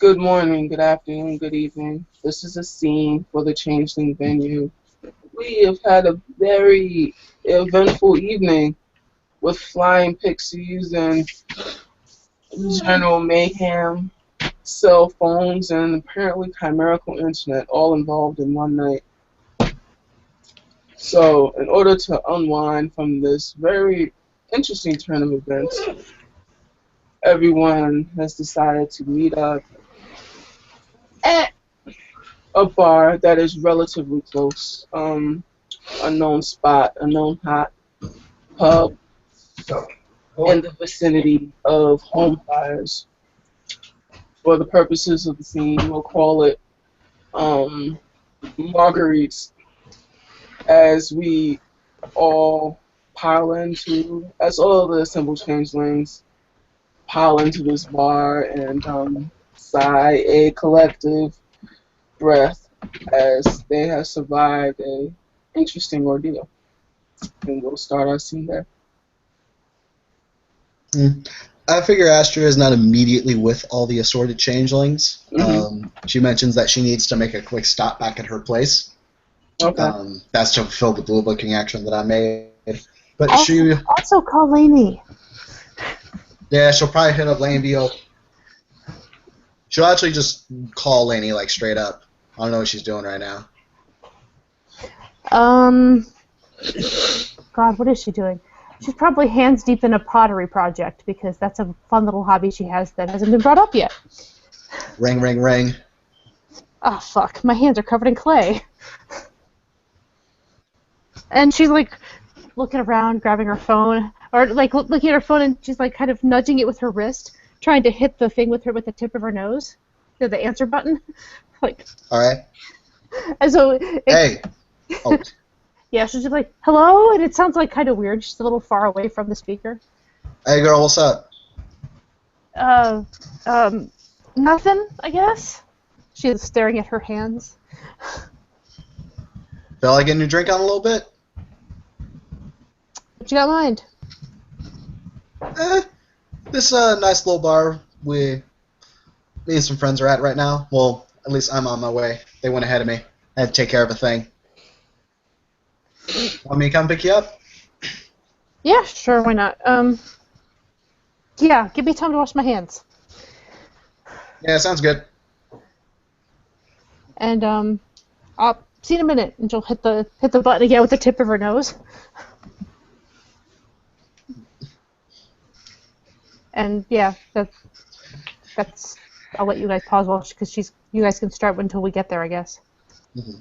Good morning, good afternoon, good evening. This is a scene for the Changling venue. We have had a very eventful evening with flying pixies and general mayhem, cell phones, and apparently chimerical internet all involved in one night. So, in order to unwind from this very interesting turn of events, everyone has decided to meet up at a bar that is relatively close. A known spot, a known hot pub in the vicinity of home fires. For the purposes of the scene, we'll call it Marguerite's, as we all pile into, as all of the assembled changelings pile into this bar and sigh a collective breath as they have survived a interesting ordeal. And we'll start our scene there. I figure Astra is not immediately with all the assorted changelings. She mentions that she needs to make a quick stop back at her place. Okay. That's to fulfill the blue booking action that I made. But also call Lainey. Yeah, she'll probably hit up Laney. She'll actually just call Lainey like straight up. I don't know what she's doing right now. God, what is she doing? She's probably hands deep in a pottery project because that's a fun little hobby she has that hasn't been brought up yet. Ring, ring, ring. Oh, fuck. My hands are covered in clay. And she's like looking around, grabbing her phone, or like looking at her phone, and she's like kind of nudging it with her wrist, trying to hit the thing with the tip of her nose, the answer button. Like. All right. And so. Hey. Oh. Yeah, she's just like, hello? And it sounds like kind of weird. She's a little far away from the speaker. Hey, girl, what's up? Nothing, I guess. She's staring at her hands. Feel like getting your drink on a little bit? What you got in mind? This nice little bar me and some friends are at right now. Well, at least I'm on my way. They went ahead of me. I had to take care of a thing. Want me to come pick you up? Yeah, sure, why not? Yeah, give me time to wash my hands. Yeah, sounds good. And, I'll see you in a minute, and she'll hit the button again with the tip of her nose. And, yeah, that's I'll let you guys pause while, because you guys can start until we get there, I guess. Mm-hmm.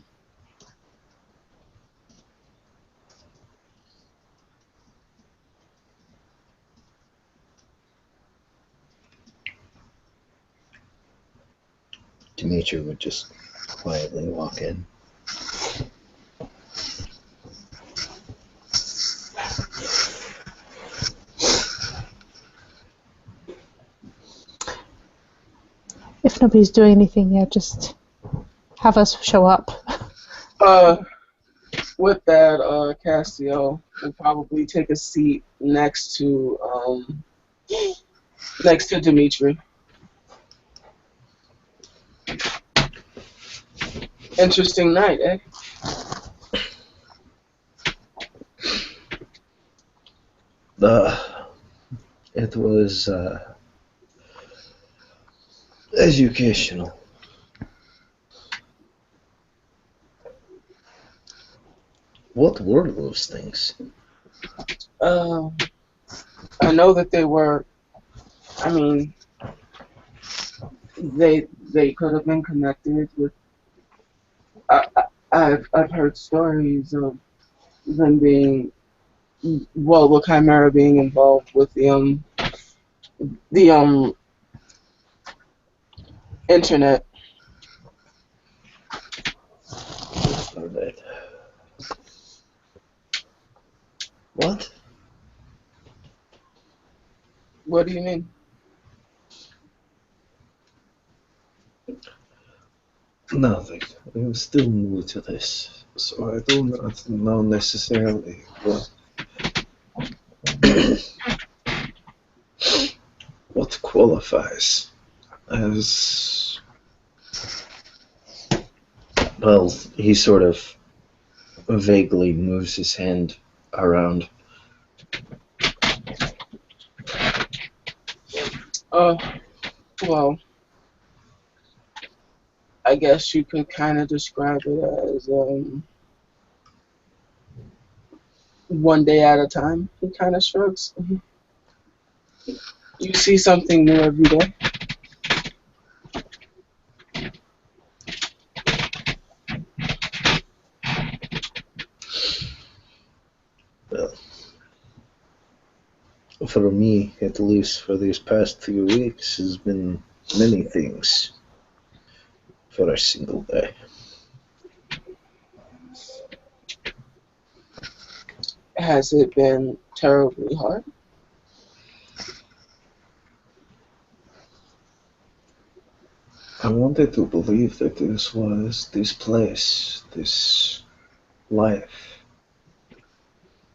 Dimitri would just quietly walk in. If nobody's doing anything yet, just have us show up. With that, Castiel will probably take a seat next to Dimitri. Interesting night, eh? It was educational. What were those things? I know that they were. I mean, they could have been connected with. I've heard stories of them being, well, the Chimera being involved with the internet. Alright. What? What do you mean? Nothing. I'm still new to this, so I do not know necessarily what qualifies as Well, he sort of vaguely moves his hand around. Uh, well, I guess you could kind of describe it as one day at a time. He kind of shrugs. You see something new every day. Well, for me, at least for these past few weeks, has been many things for a single day. Has it been terribly hard? I wanted to believe that this was this place, this life.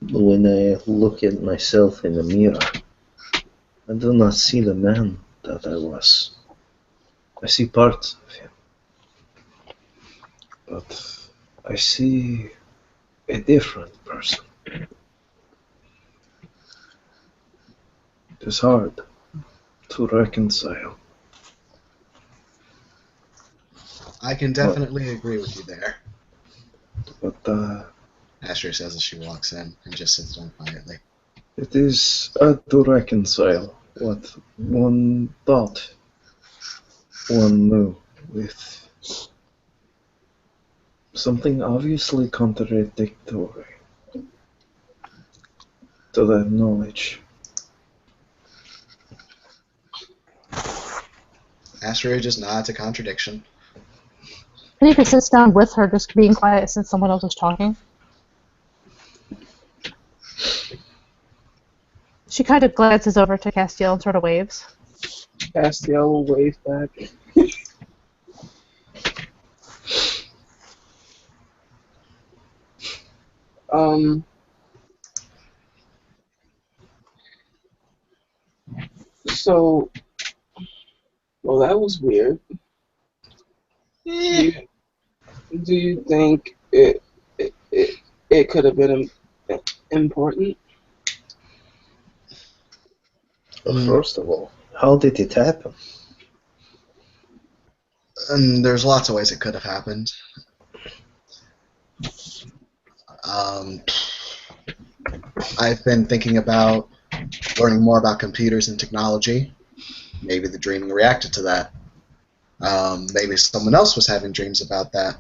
When I look at myself in the mirror, I do not see the man that I was. I see parts of him, but I see a different person. It is hard to reconcile. I can definitely agree with you there. But Asher says as she walks in and just sits down quietly. it is hard to reconcile what one thought one knew with something obviously contradictory to that knowledge. Asher just nods a contradiction. Kanika sits down with her, just being quiet since someone else is talking. She kind of glances over to Castiel and sort of waves. Castiel will wave back. um. So, well, that was weird. Do you think it could have been important? But first of all, how did it happen? And there's lots of ways it could have happened. I've been thinking about learning more about computers and technology. Maybe the dreaming reacted to that. Maybe someone else was having dreams about that.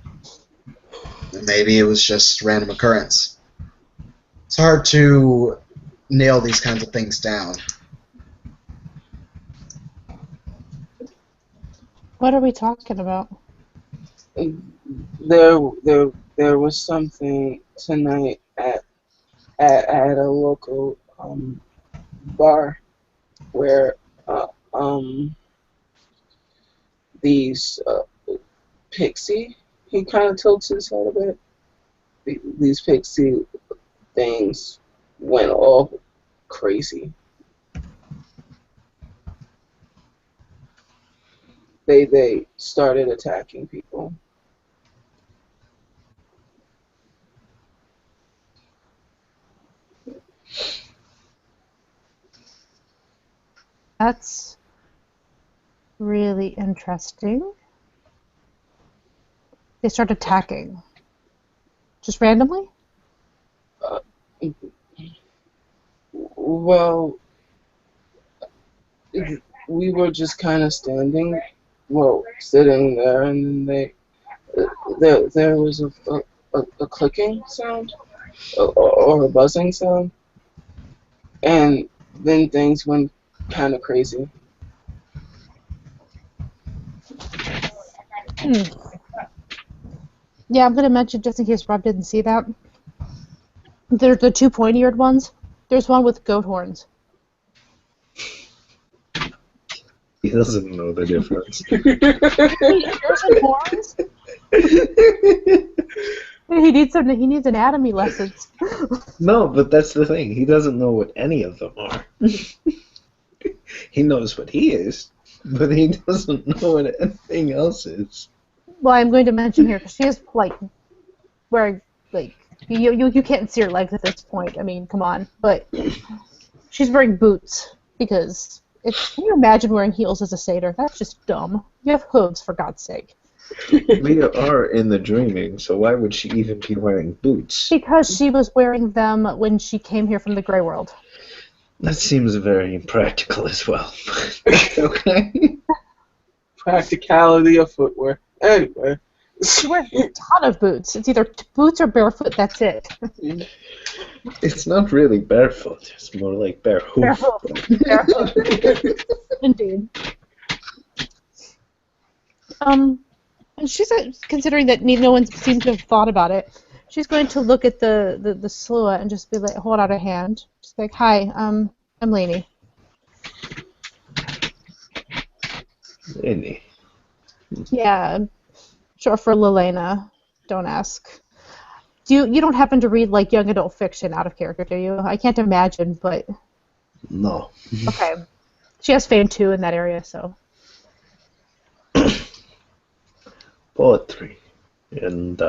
Maybe it was just random occurrence. It's hard to nail these kinds of things down. What are we talking about? There was something tonight at a local bar where these pixie, he kind of tilts his head a bit. These pixie things went all crazy. They started attacking people. That's really interesting. They start attacking. Just randomly? Well, we were just kind of standing, well, sitting there, and then there was a clicking sound or a buzzing sound, and then things went kind of crazy. Yeah, I'm gonna mention just in case Rob didn't see that. There's the two pointy-eared ones. There's one with goat horns. He doesn't know the difference. Ears and horns? He needs anatomy lessons. No, but that's the thing. He doesn't know what any of them are. He knows what he is, but he doesn't know what anything else is. Well, I'm going to mention here because she is like wearing like you can't see her legs at this point. I mean, come on, but she's wearing boots because can you imagine wearing heels as a satyr? That's just dumb. You have hooves, for God's sake. We are in the dreaming, so why would she even be wearing boots? Because she was wearing them when she came here from the Grey World. That seems very impractical as well. Okay. Practicality of footwear. Anyway. She wears a ton of boots. It's either boots or barefoot. That's it. It's not really barefoot. It's more like bare hoof. Barefoot. Indeed. And she's considering that no one seems to have thought about it. She's going to look at the Slua and just be like, hold out a hand. Just like, hi, I'm Lainey. Lainey. Yeah, short for Lelena. Don't ask. You don't happen to read like young adult fiction out of character, do you? I can't imagine, but No. okay. She has fame too in that area, so. Poetry and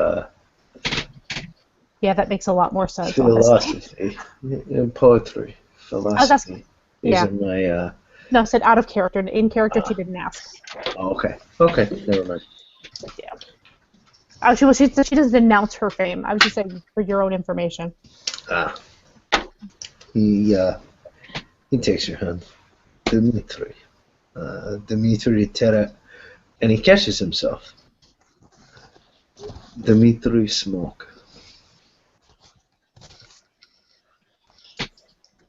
Yeah, that makes a lot more sense. Honestly. philosophy. And poetry, philosophy. yeah. These are my. No, I said out of character. In character, she didn't ask. Okay. Okay. Never mind. Yeah. Oh, she doesn't announce her fame. I was just saying for your own information. He takes your hand. Dimitri. Dimitri Terra. And he catches himself. Dimitri Smoke.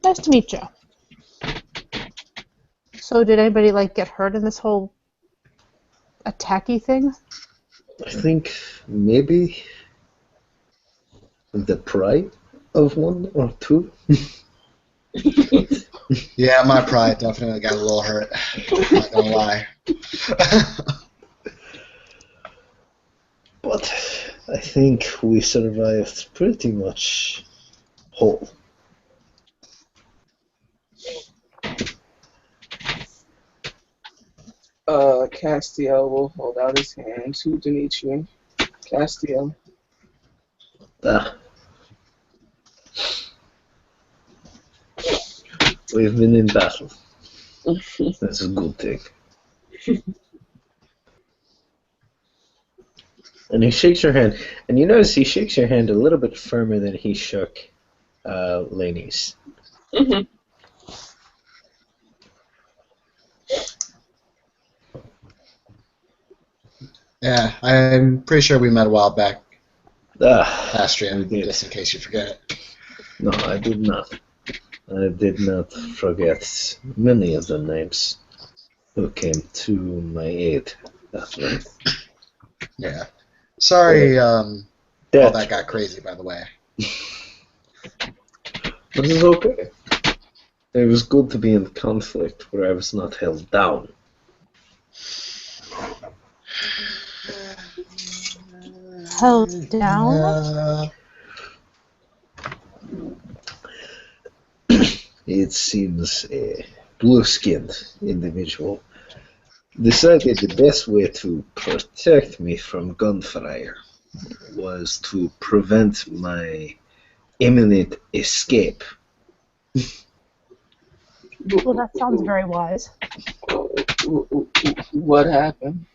Nice to meet you. So, did anybody like get hurt in this whole attacky thing? I think maybe the pride of one or two. Yeah, my pride definitely got a little hurt. Not gonna lie. But I think we survived pretty much whole. Castiel will hold out his hand to Dimitri. Castiel. We've been in battle. That's a good thing. And he shakes your hand, and you notice he shakes your hand a little bit firmer than he shook Lainey's. Mm-hmm. Yeah, I'm pretty sure we met a while back, Astria, we did. just in case you forget. No, I did not. I did not forget many of the names who came to my aid that night. Yeah. Sorry, all That that got crazy, by the way. This is okay. It was good to be in conflict where I was not held down. Held down? It seems a blue-skinned individual decided the best way to protect me from gunfire was to prevent my imminent escape. Well, that sounds very wise. What happened?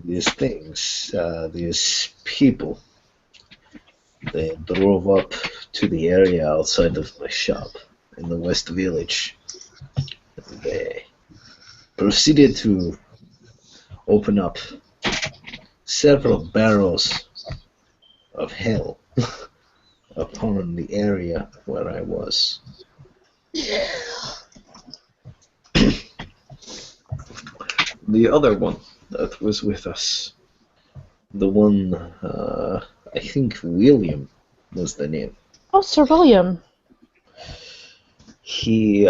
These things, these people, they drove up to the area outside of my shop in the West Village. And they proceeded to open up several barrels of hell upon the area where I was. Yeah. The other one that was with us, the one, I think William was the name. Oh, Sir William. He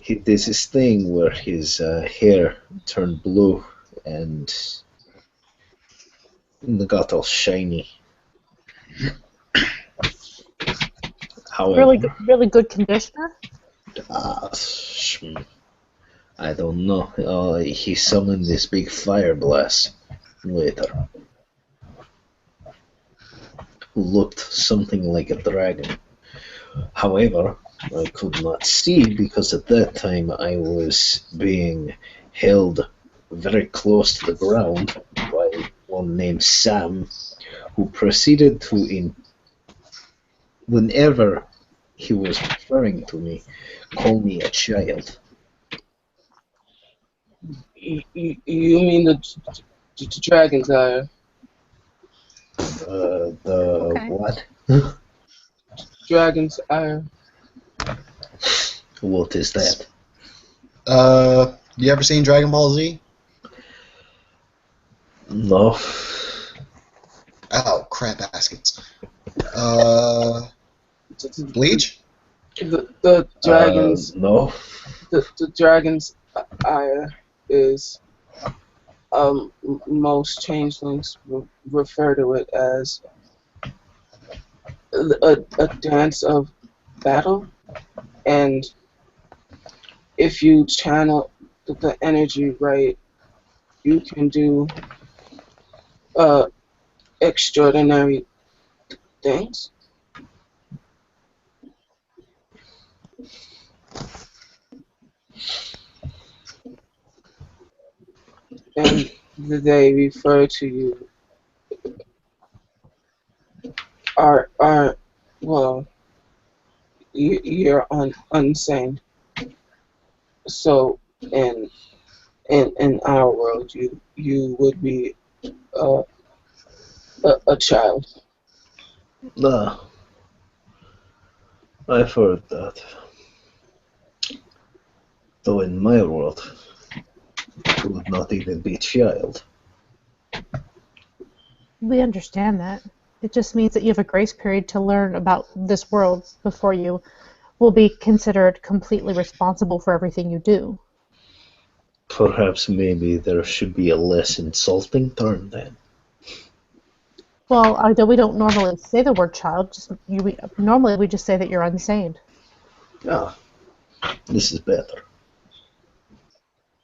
did this thing where his hair turned blue and got all shiny. However, Really good conditioner? I don't know. He summoned this big fire blast later, who looked something like a dragon. However, I could not see because at that time I was being held very close to the ground by one named Sam, who proceeded to, whenever he was referring to me, call me a child. You mean the dragon's eye? The Okay. what? Dragon's eye. What is that? You ever seen Dragon Ball Z? No. Oh, crap baskets. Bleach? The dragon's No. the dragon's eye is most changelings refer to it as a dance of battle, and if you channel the energy right, you can do uh extraordinary things. And they refer to you are well, you're unsane. So in our world, you would be uh, a child. No. I've heard that. Though in my world, it would not even be child. We understand that. It just means that you have a grace period to learn about this world before you will be considered completely responsible for everything you do. Perhaps maybe there should be a less insulting term then. Well, we don't normally say the word child. Normally we just say that you're unsane. Ah, this is better.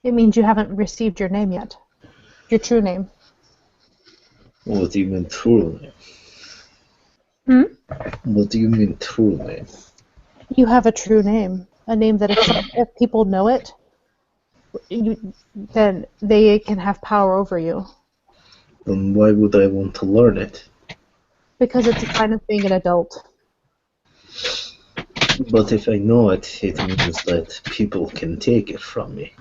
It means you haven't received your name yet. Your true name. What do you mean true name? Hmm? What do you mean true name? You have a true name. A name that if people know it, then they can have power over you. Then why would I want to learn it? Because it's a sign of being an adult. But if I know it, it means that people can take it from me.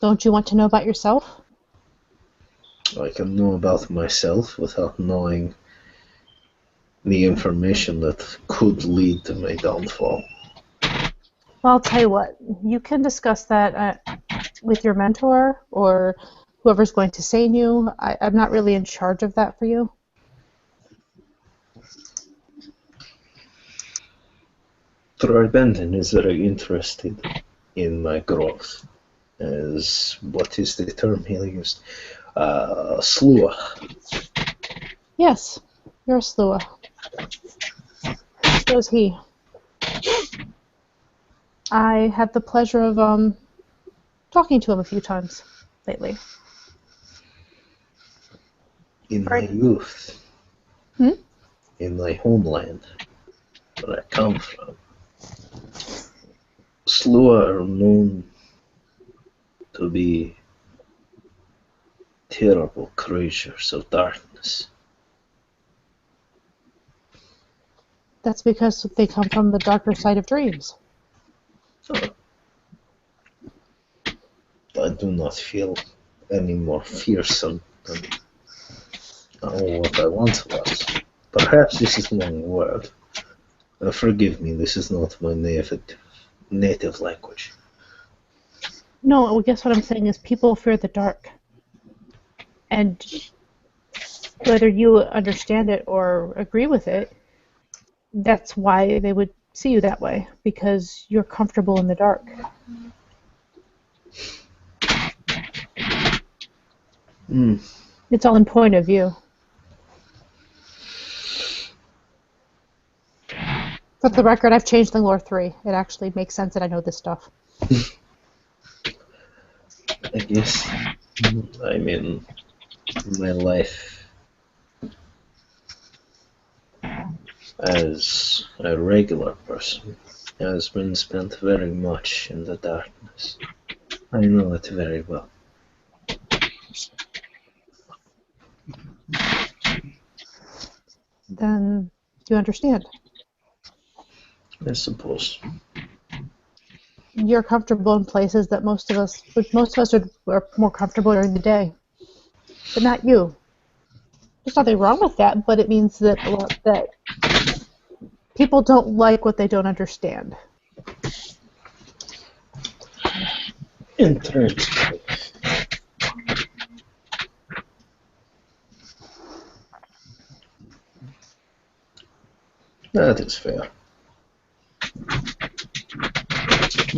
Don't you want to know about yourself? I can know about myself without knowing the information that could lead to my downfall. Well, I'll tell you what. You can discuss that with your mentor or whoever's going to sane you. I'm not really in charge of that for you. Tribenden is very interested in my growth. As what is the term he used? Slua. Yes, you're a Slua. So is he. I had the pleasure of talking to him a few times lately. In my Right. youth, Hmm? in my homeland, where I come from, Slua are known to be terrible creatures of darkness. That's because they come from the darker side of dreams. I do not feel any more fearsome than what I once was. Perhaps this is the wrong word. Forgive me, this is not my native language. No, well, guess what I'm saying is people fear the dark. And whether you understand it or agree with it, that's why they would see you that way, because you're comfortable in the dark. Hmm. It's all in point of view. For With the record, I've changed the lore 3. It actually makes sense that I know this stuff. I guess I mean my life as a regular person has been spent very much in the darkness. I know it very well. Then you understand. I suppose. You're comfortable in places that most of us are more comfortable during the day, but not you. There's nothing wrong with that, but it means that people don't like what they don't understand. Interesting. That is fair.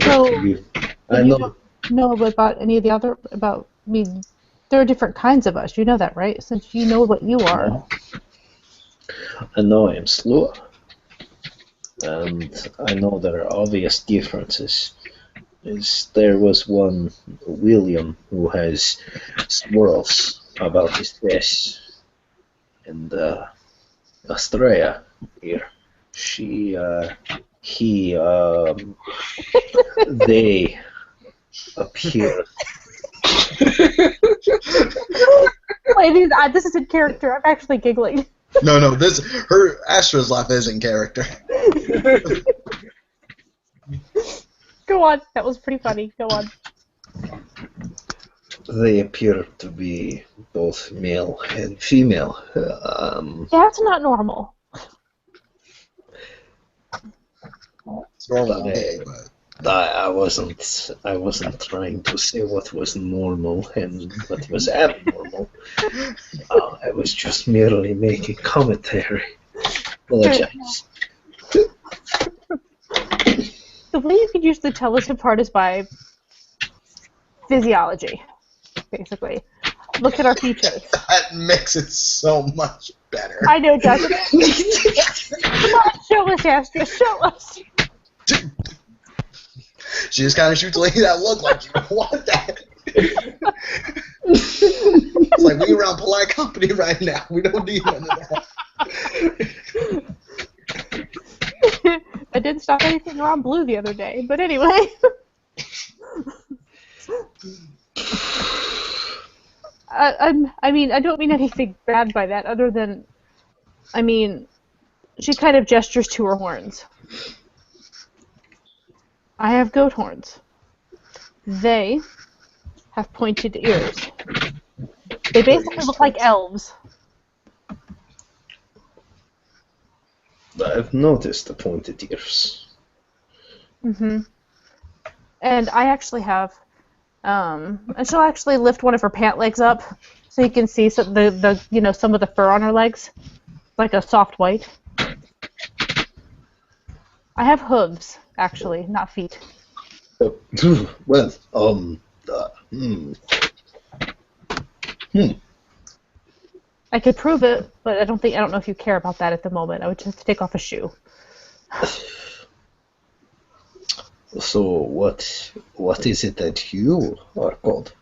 So, I you know. don't know about any of the other about. I mean, there are different kinds of us. You know that, right? Since you know what you are. I know I am slower, and I know there are obvious differences. There was one William who has swirls about his face, and Estrella here. He, they appear. Wait, this is in character. I'm actually giggling. No, her Astra's laugh is in character. Go on. That was pretty funny. Go on. They appear to be both male and female. That's not normal. It's normal to me, but I wasn't trying to say what was normal and what was abnormal. I was just merely making commentary. Apologize. The way you could usually tell this apart is by physiology, basically. Look at our features. that makes it so much better. I know, doesn't it? Come on, show us, Astra. Show us. She just kind of shoots Lady that look like you don't want that. It's like, we around polite company right now. We don't need none of that. I didn't stop anything around blue the other day, but anyway. I mean, I don't mean anything bad by that, other than, I mean, she kind of gestures to her horns. I have goat horns. They have pointed ears. They basically look like elves. I've noticed the pointed ears. Mm-hmm. And I actually have, and she'll actually lift one of her pant legs up so you can see some of the fur on her legs, like a soft white. I have hooves, actually, not feet. Well, I could prove it, but I don't know if you care about that at the moment. I would just have to take off a shoe. So what is it that you are called?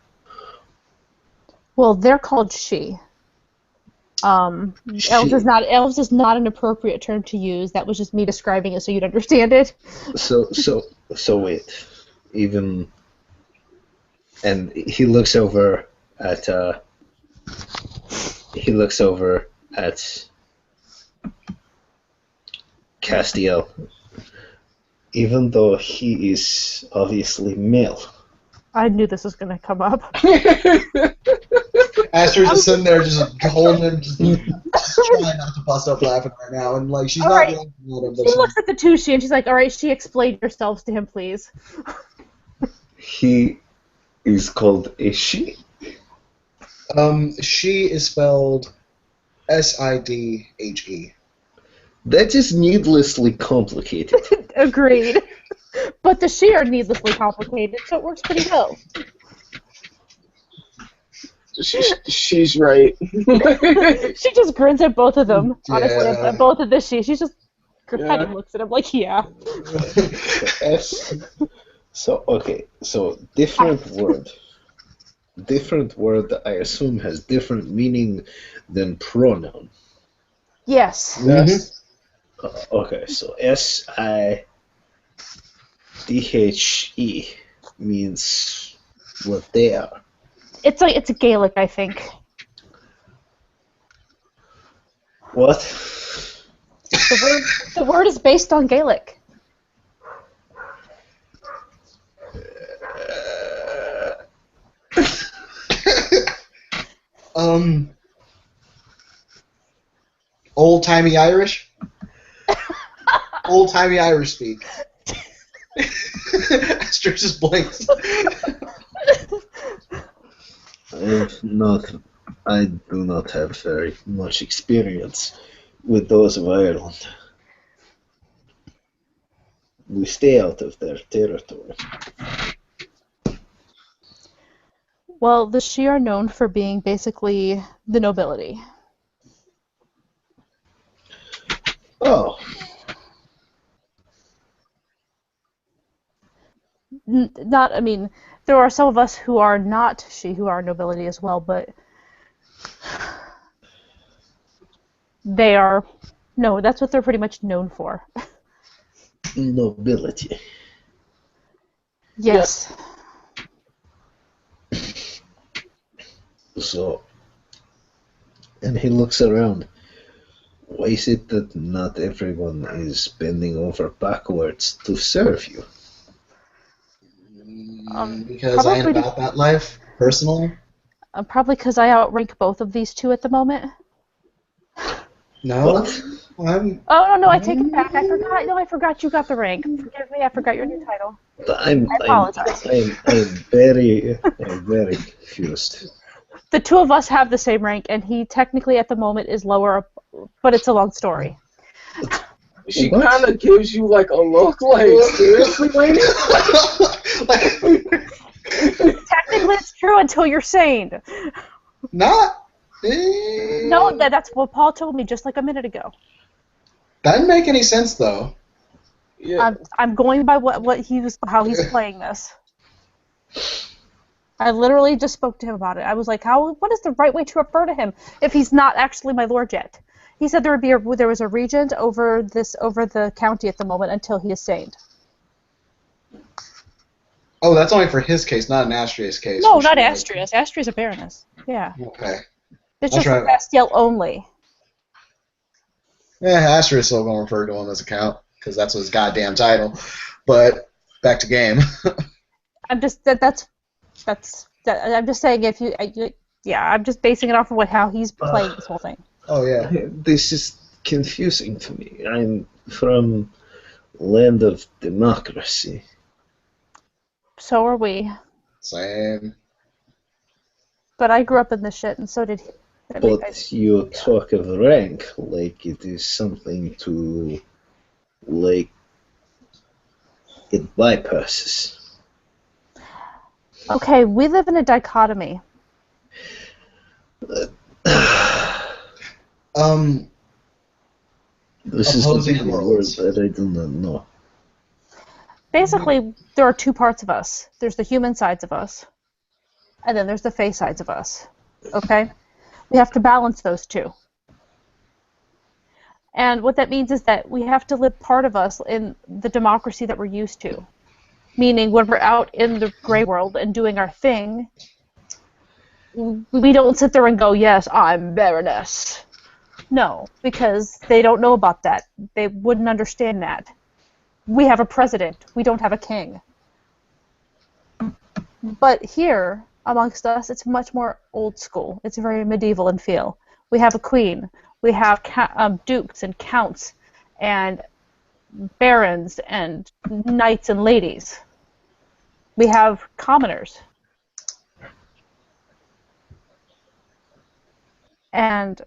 Well, they're called she. She. Elves is not an appropriate term to use. That was just me describing it so you'd understand it. So wait, even, and he looks over at Castiel. Even though he is obviously male. I knew this was going to come up. Astra's just sitting there, just holding him, just trying not to bust up laughing right now, and like she's All not right. really at him, but She looks at the two she and she's like, "All right, she, explain yourselves to him, please." He is called a she. She is spelled Sidhe. That is needlessly complicated. Agreed. But the she are needlessly complicated, so it works pretty well. She's right. She just grins at both of them, honestly, Yeah. at both of the she. She's just, kind of Yeah. looks at him like, yeah. S. So okay, so different word. I assume has different meaning than pronoun. Yes. Mm-hmm. Yes. Okay, so SIDHE means what they are. It's a Gaelic, I think. What? The word is based on Gaelic. Old timey Irish. Old timey Irish speak. Astrid just blinks. I've not. I do not have very much experience with those of Ireland. We stay out of their territory. Well, the Shi are known for being basically the nobility. Oh, Not, I mean, there are some of us who are not Shi who are nobility as well, but they are, no, that's what they're pretty much known for. nobility. Yes. So, and he looks around. Why is it that not everyone is bending over backwards to serve you? Because I ain't Probably, about that life, personally. probably because I outrank both of these two at the moment. No, What? I'm. Oh, no, no, I take it back. I forgot. No, I forgot you got the rank. Forgive me, I forgot your new title. I'm I I'm apologize. I'm very confused. The two of us have the same rank, and he technically at the moment is lower, but it's a long story. She What? kind of gives you like a look like, seriously, lady? Technically, it's true until you're sane. Not. No, that's what Paul told me just like a minute ago. That didn't make any sense, though. Yeah. I'm going by how he's playing this. I literally just spoke to him about it. I was like, what is the right way to refer to him if he's not actually my lord yet? He said there was a regent over the county at the moment until he is saned. Oh, that's only for his case, not an Astria's case. No, for not sure. Astrius. Astrius a baroness. Yeah. Okay. It's That's just for right. Bastiel only. Yeah, Astria's still going to refer to him as a count, because that's his goddamn title. But, back to game. I'm just I'm just saying I'm just basing it off of how he's playing this whole thing. Oh, yeah. This is confusing to me. I'm from land of democracy. So are we. Same. But I grew up in this shit, and so did he. But you talk of rank like it is something to, like, it bypasses. Okay, we live in a dichotomy. This is Opposing the word worlds. that I do not know. Basically, there are two parts of us. There's the human sides of us, and then there's the fae sides of us. Okay? We have to balance those two. And what that means is that we have to live part of us in the democracy that we're used to. Meaning, when we're out in the gray world and doing our thing, we don't sit there and go, yes, I'm Baroness. No, because they don't know about that. They wouldn't understand that. We have a president. We don't have a king. But here, amongst us, it's much more old school. It's very medieval in feel. We have a queen. We have dukes and counts and barons and knights and ladies. We have commoners. And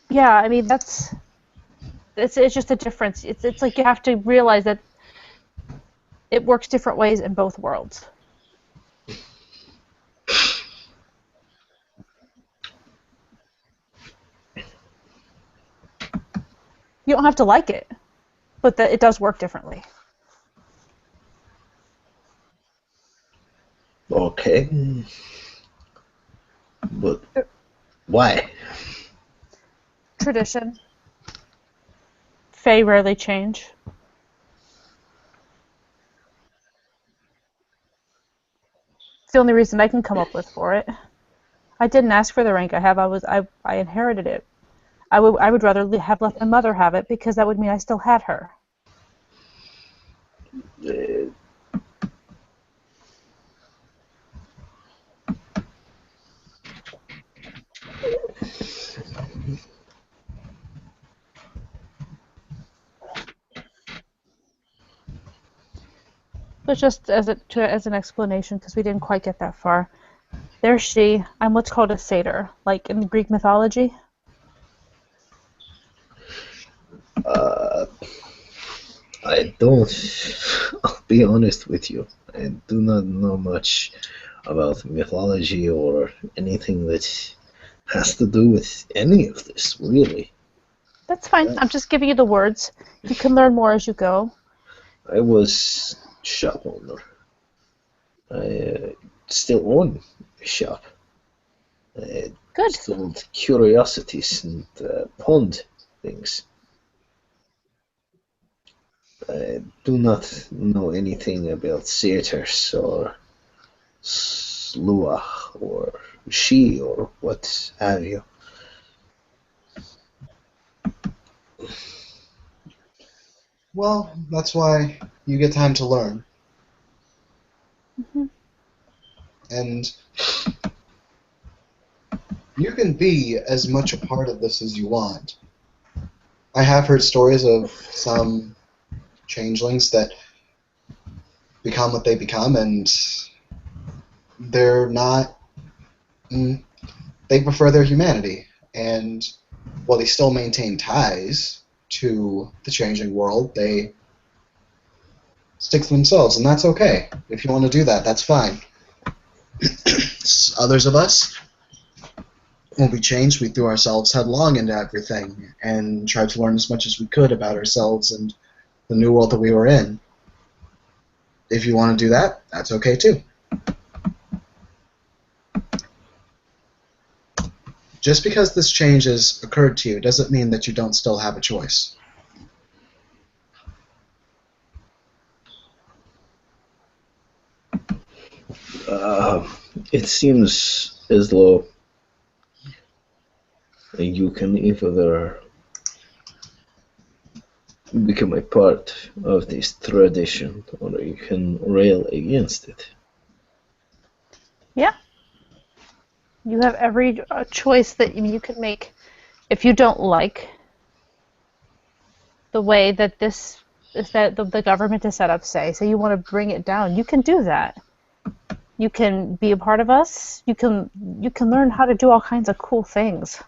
yeah, I mean it's just a difference. It's like you have to realize that it works different ways in both worlds. You don't have to like it, but it does work differently. Okay, but why? Tradition. Fae rarely change. It's the only reason I can come up with for it. I didn't ask for the rank I have. I inherited it. I would rather have left my mother have it because that would mean I still had her. Uh, But just as an explanation, because we didn't quite get that far. There's she. I'm what's called a satyr, like in Greek mythology. uh, I don't. I'll be honest with you. I do not know much about mythology or anything that has to do with any of this, really. That's fine. Uh, I'm just giving you the words. You can learn more as you go. I was shop owner. I still own a shop. I Good. sold curiosities and pawned things. I do not know anything about satyrs or sluach or she or what have you. Well, that's why you get time to learn. Hmm. And you can be as much a part of this as you want. I have heard stories of some changelings that become what they become, and they're not. mm, They prefer their humanity, and while they still maintain ties to the changing world, they stick to themselves, and that's okay. If you want to do that, that's fine. Others of us, when we changed, we threw ourselves headlong into everything and tried to learn as much as we could about ourselves and the new world that we were in. If you want to do that, that's okay too. Just because this change has occurred to you doesn't mean that you don't still have a choice. Uh, it seems as though you can either become a part of this tradition or you can rail against it. Yeah. You have every choice that you can make. If you don't like the way that this is that the government is set up, say you want to bring it down, you can do that. You can be a part of us. You can learn how to do all kinds of cool things.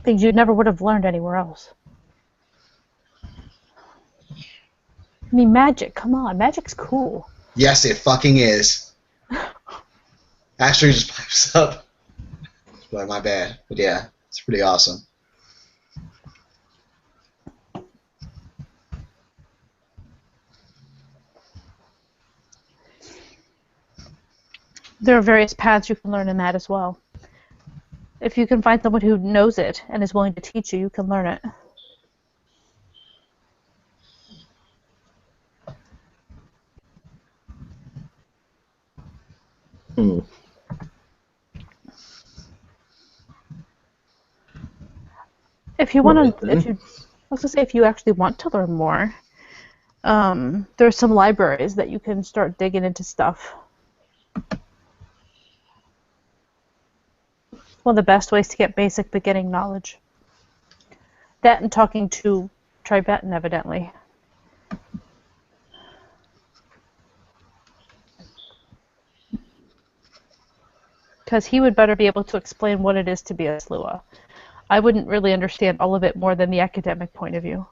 Things you never would have learned anywhere else. I mean, magic. Come on, magic's cool. Yes, it fucking is. Ashley just pipes up. Well, my bad. But yeah, it's pretty awesome. There are various paths you can learn in that as well. If you can find someone who knows it and is willing to teach you, you can learn it. Hmm. If you Right want to, if then. you, I was gonna say, if you actually want to learn more, there's some libraries that you can start digging into stuff. One of the best ways to get basic beginning knowledge. That and talking to Tribetan, evidently. Because he would better be able to explain what it is to be a Slua. I wouldn't really understand all of it more than the academic point of view.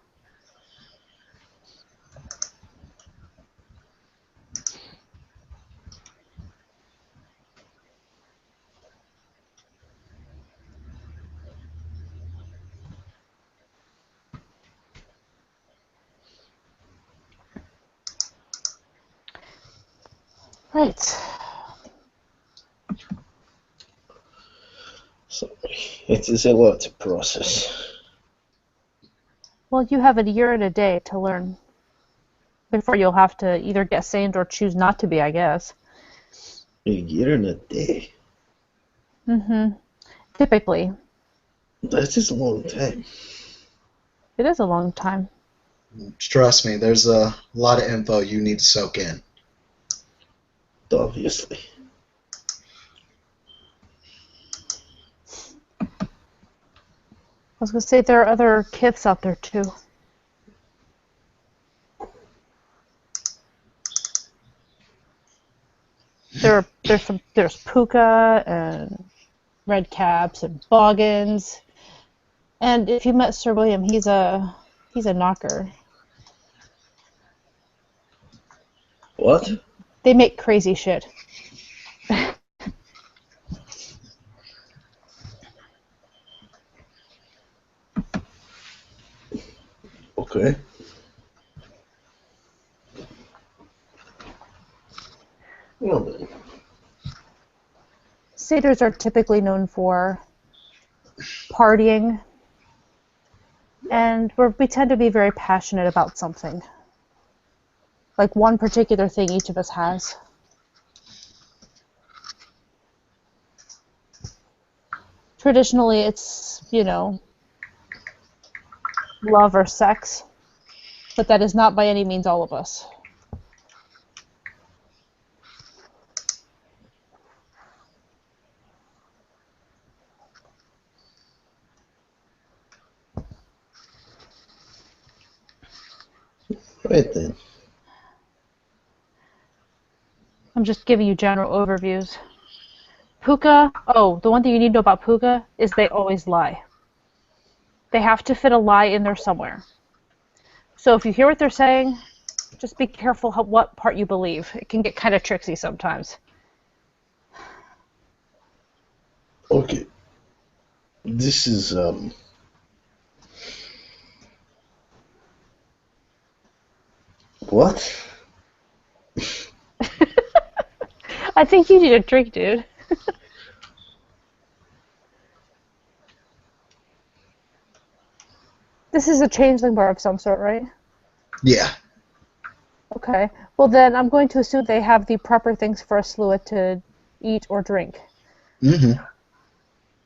Right. Sorry. It is a lot to process. Well, you have a year and a day to learn before you'll have to either get sane or choose not to be, I guess. A year and a day. Typically. That is a long time. It is a long time. Trust me, there's a lot of info you need to soak in. Obviously. I was going to say there are other kiths out there, too. There's puka and red caps and boggins. And if you met Sir William, he's a knocker. What? They make crazy shit. Okay. Well then. Satyrs are typically known for partying, and we tend to be very passionate about something. Like one particular thing each of us has. Traditionally, it's, love or sex, but that is not by any means all of us. Right then. I'm just giving you general overviews. Puka, the one thing you need to know about Puka is they always lie. They have to fit a lie in there somewhere. So if you hear what they're saying, just be careful what part you believe. It can get kind of tricksy sometimes. Okay. This is what? I think you need a drink, dude. This is a changeling bar of some sort, right? Yeah. Okay. Well, then I'm going to assume they have the proper things for a Slua to eat or drink. Mm-hmm.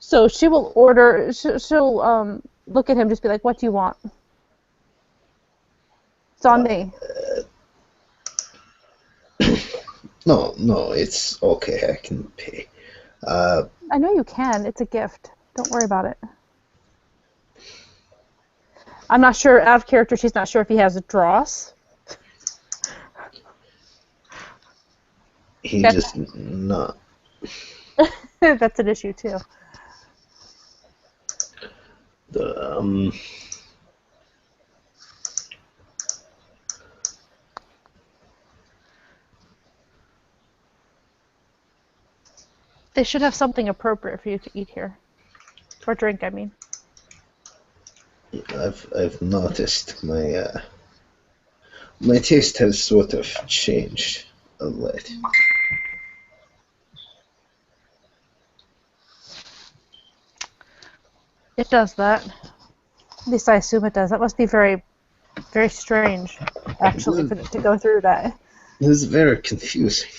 So she will order. She'll look at him, just be like, "What do you want?" It's on me. No, it's okay. I can pay. I know you can. It's a gift. Don't worry about it. I'm not sure. Out of character, she's not sure if he has a dross. He That's- just not. That's an issue too. The They should have something appropriate for you to eat here, or drink. I mean. I've noticed my taste has sort of changed a lot. It does that. At least I assume it does. That must be very, very strange, actually, for it to go through that. It's very confusing.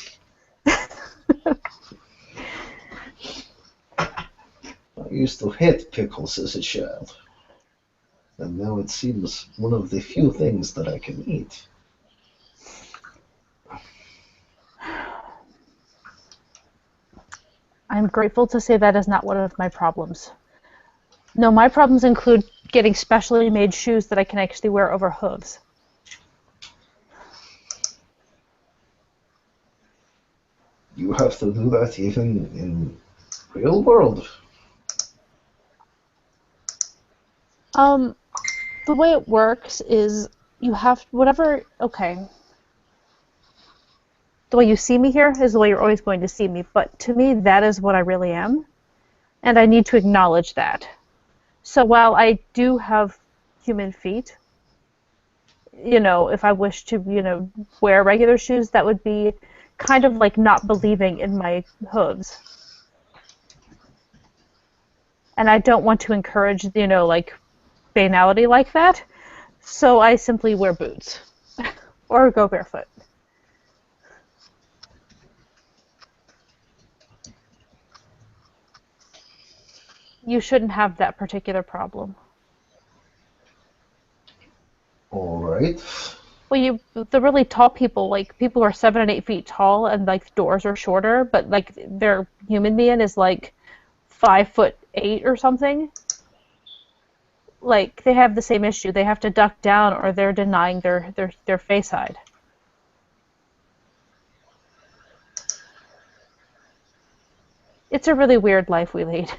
I used to hate pickles as a child, and now it seems one of the few things that I can eat. I'm grateful to say that is not one of my problems. No, my problems include getting specially made shoes that I can actually wear over hooves. You have to do that even in real world. The way it works is you have whatever. Okay. The way you see me here is the way you're always going to see me, but to me, that is what I really am, and I need to acknowledge that. So while I do have human feet, if I wish to, wear regular shoes, that would be kind of like not believing in my hooves. And I don't want to encourage, like banality like that. So I simply wear boots or go barefoot. You shouldn't have that particular problem. All right. Well, the really tall people, like people who are 7 and 8 feet tall, and like the doors are shorter, but like their human being is like 5'8" or something. Like they have the same issue. They have to duck down, or they're denying their face side. It's a really weird life we lead.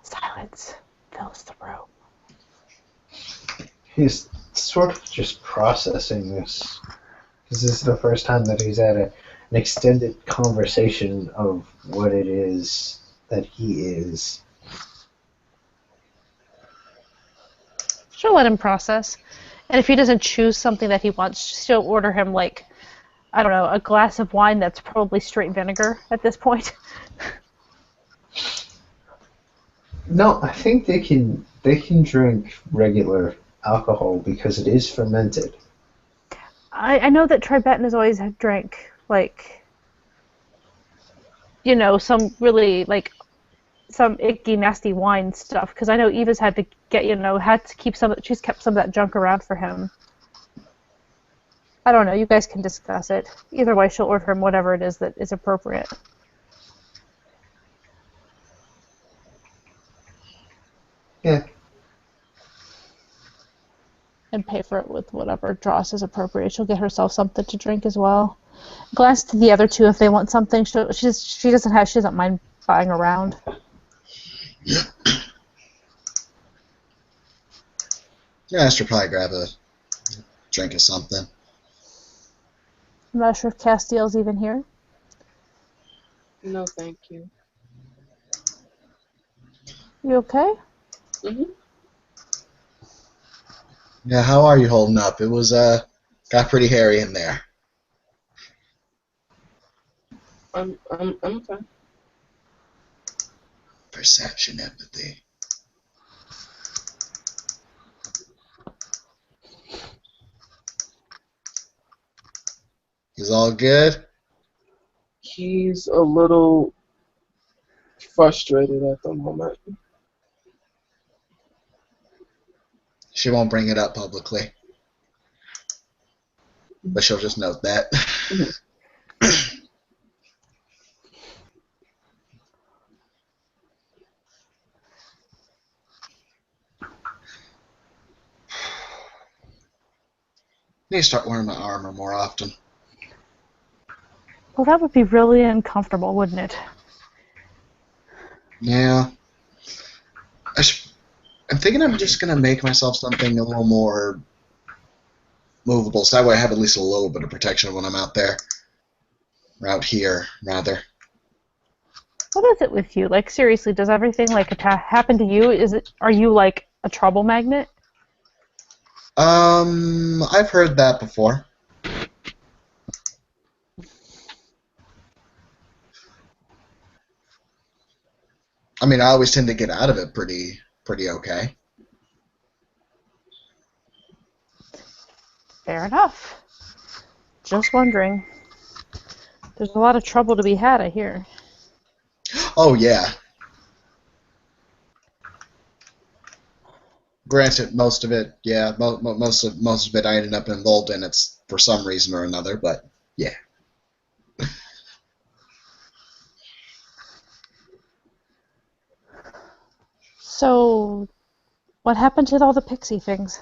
Silence fills the room. He's sort of just processing this. Because this is the first time that he's had an extended conversation of what it is that he is. She'll let him process. And if he doesn't choose something that he wants, she'll order him, like, I don't know, a glass of wine that's probably straight vinegar at this point. No, I think they can drink regular alcohol because it is fermented. I know that Tribetan has always drank, like, some really, like, some icky, nasty wine stuff. Because I know Eva's had to had to keep she's kept some of that junk around for him. I don't know, you guys can discuss it. Either way, she'll order him whatever it is that is appropriate. Yeah. And pay for it with whatever dross is appropriate. She'll get herself something to drink as well. Glance to the other two if they want something. She doesn't mind buying around. Yeah, I should probably grab a drink of something. I'm not sure if Castiel's even here. No, thank you. You okay? Mhm. Yeah, how are you holding up? It was got pretty hairy in there. I'm okay. Perception, empathy. Is all good? He's a little frustrated at the moment. She won't bring it up publicly, but she'll just note that. Mhm. Need to start wearing my armor more often. Well, that would be really uncomfortable, wouldn't it? Yeah. I'm thinking I'm just gonna make myself something a little more movable, so that way I have at least a little bit of protection when I'm out there. Or out here, rather. What is it with you? Like, seriously, does everything like happen to you? Are you like a trouble magnet? I've heard that before. I mean, I always tend to get out of it pretty okay. Fair enough. Just wondering. There's a lot of trouble to be had, I hear. Oh yeah. Granted, most of it, yeah, most of it I ended up involved in. It's for some reason or another, but yeah. So, what happened to all the pixie things?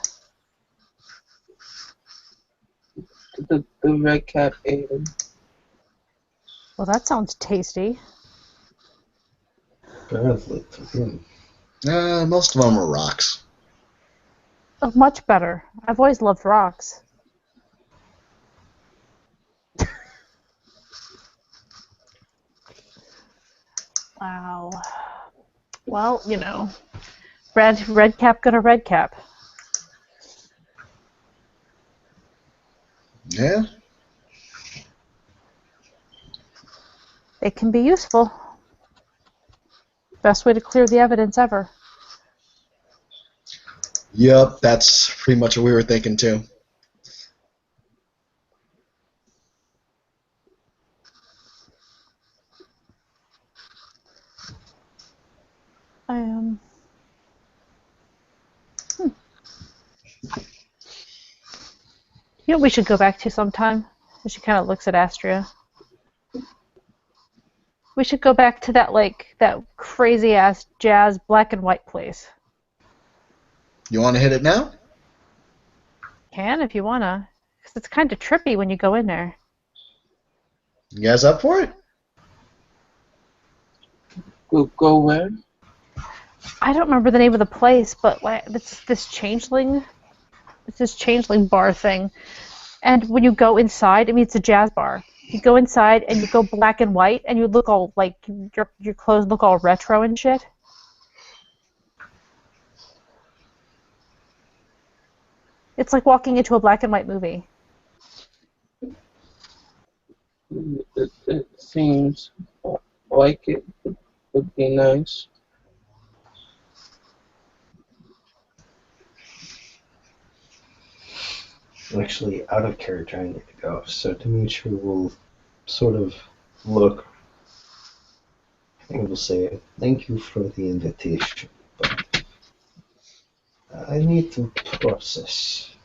The red cap ate him. Well, that sounds tasty. Apparently to him. Most of them are rocks. Oh, much better. I've always loved rocks. Wow. Well, red cap gonna red cap. Yeah? It can be useful. Best way to clear the evidence ever. Yep, that's pretty much what we were thinking too. I am. You know what we should go back to sometime? And she kind of looks at Astria. We should go back to that crazy ass jazz black and white place. You want to hit it now? Can if you wanna, because it's kind of trippy when you go in there. You guys up for it? Go where? I don't remember the name of the place, but it's this changeling bar thing. And when you go inside, I mean, it's a jazz bar. You go inside and you go black and white, and you look all like your clothes look all retro and shit. It's like walking into a black and white movie. It seems like it would be nice. Actually, out of character, I need to go. So Dimitri will sort of look and will say, "Thank you for the invitation, but I need to process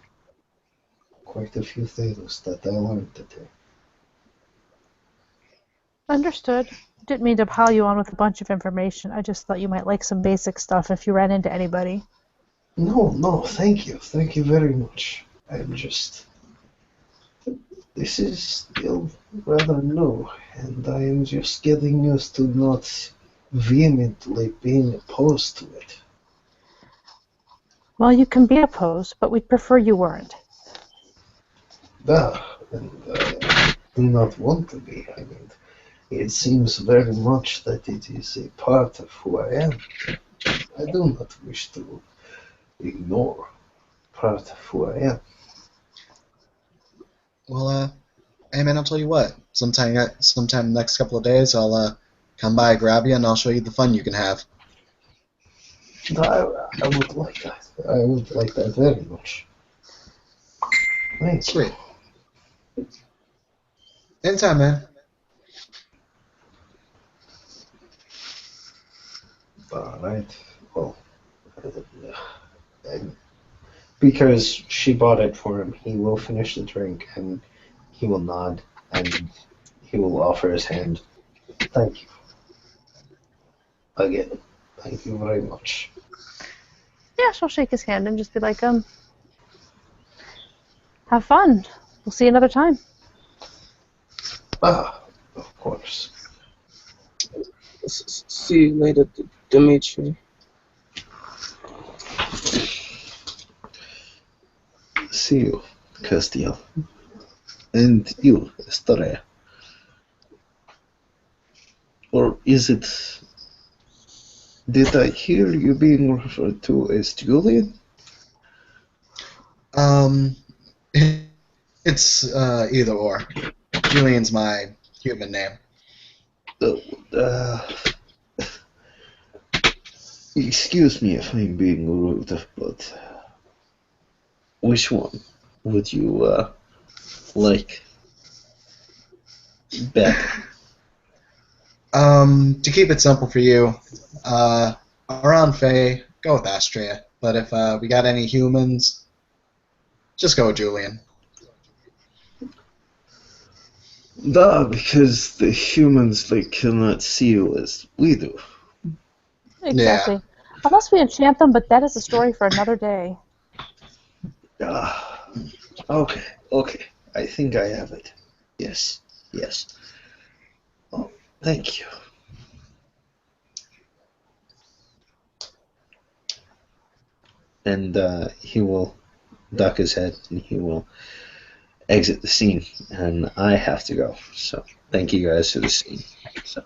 quite a few things that I learned today." Understood. Didn't mean to pile you on with a bunch of information. I just thought you might like some basic stuff if you ran into anybody. No, thank you. Thank you very much. This is still rather new, and I am just getting used to not vehemently being opposed to it. Well, you can be opposed, but we'd prefer you weren't. And I do not want to be. I mean, it seems very much that it is a part of who I am. I do not wish to ignore part of who I am. Well, hey man, I'll tell you what. Sometime next couple of days, I'll come by, grab you, and I'll show you the fun you can have. I would like that. I would like that very much. Thank you. Sweet. Anytime, man. All right. Well, and because she bought it for him, he will finish the drink and he will nod and he will offer his hand. Thank you. Again, thank you very much. Yeah, she'll shake his hand and just be like, have fun. We'll see you another time. Of course. See you later, Dimitri. See you, Castiel. And you, Estrella. Or is it... Did I hear you being referred to as Julian? Um, it's either or. Julian's my human name. Uh, Excuse me if I'm being rude, but which one would you like better? To keep it simple for you, around Faye, go with Astria. But if we got any humans, just go with Julian. Because the humans cannot see you as we do. Exactly. Yeah. Unless we enchant them, but that is a story for another day. Okay. I think I have it. Yes. Oh, thank you. and he will duck his head and he will exit the scene. And I have to go. So thank you guys for the scene. So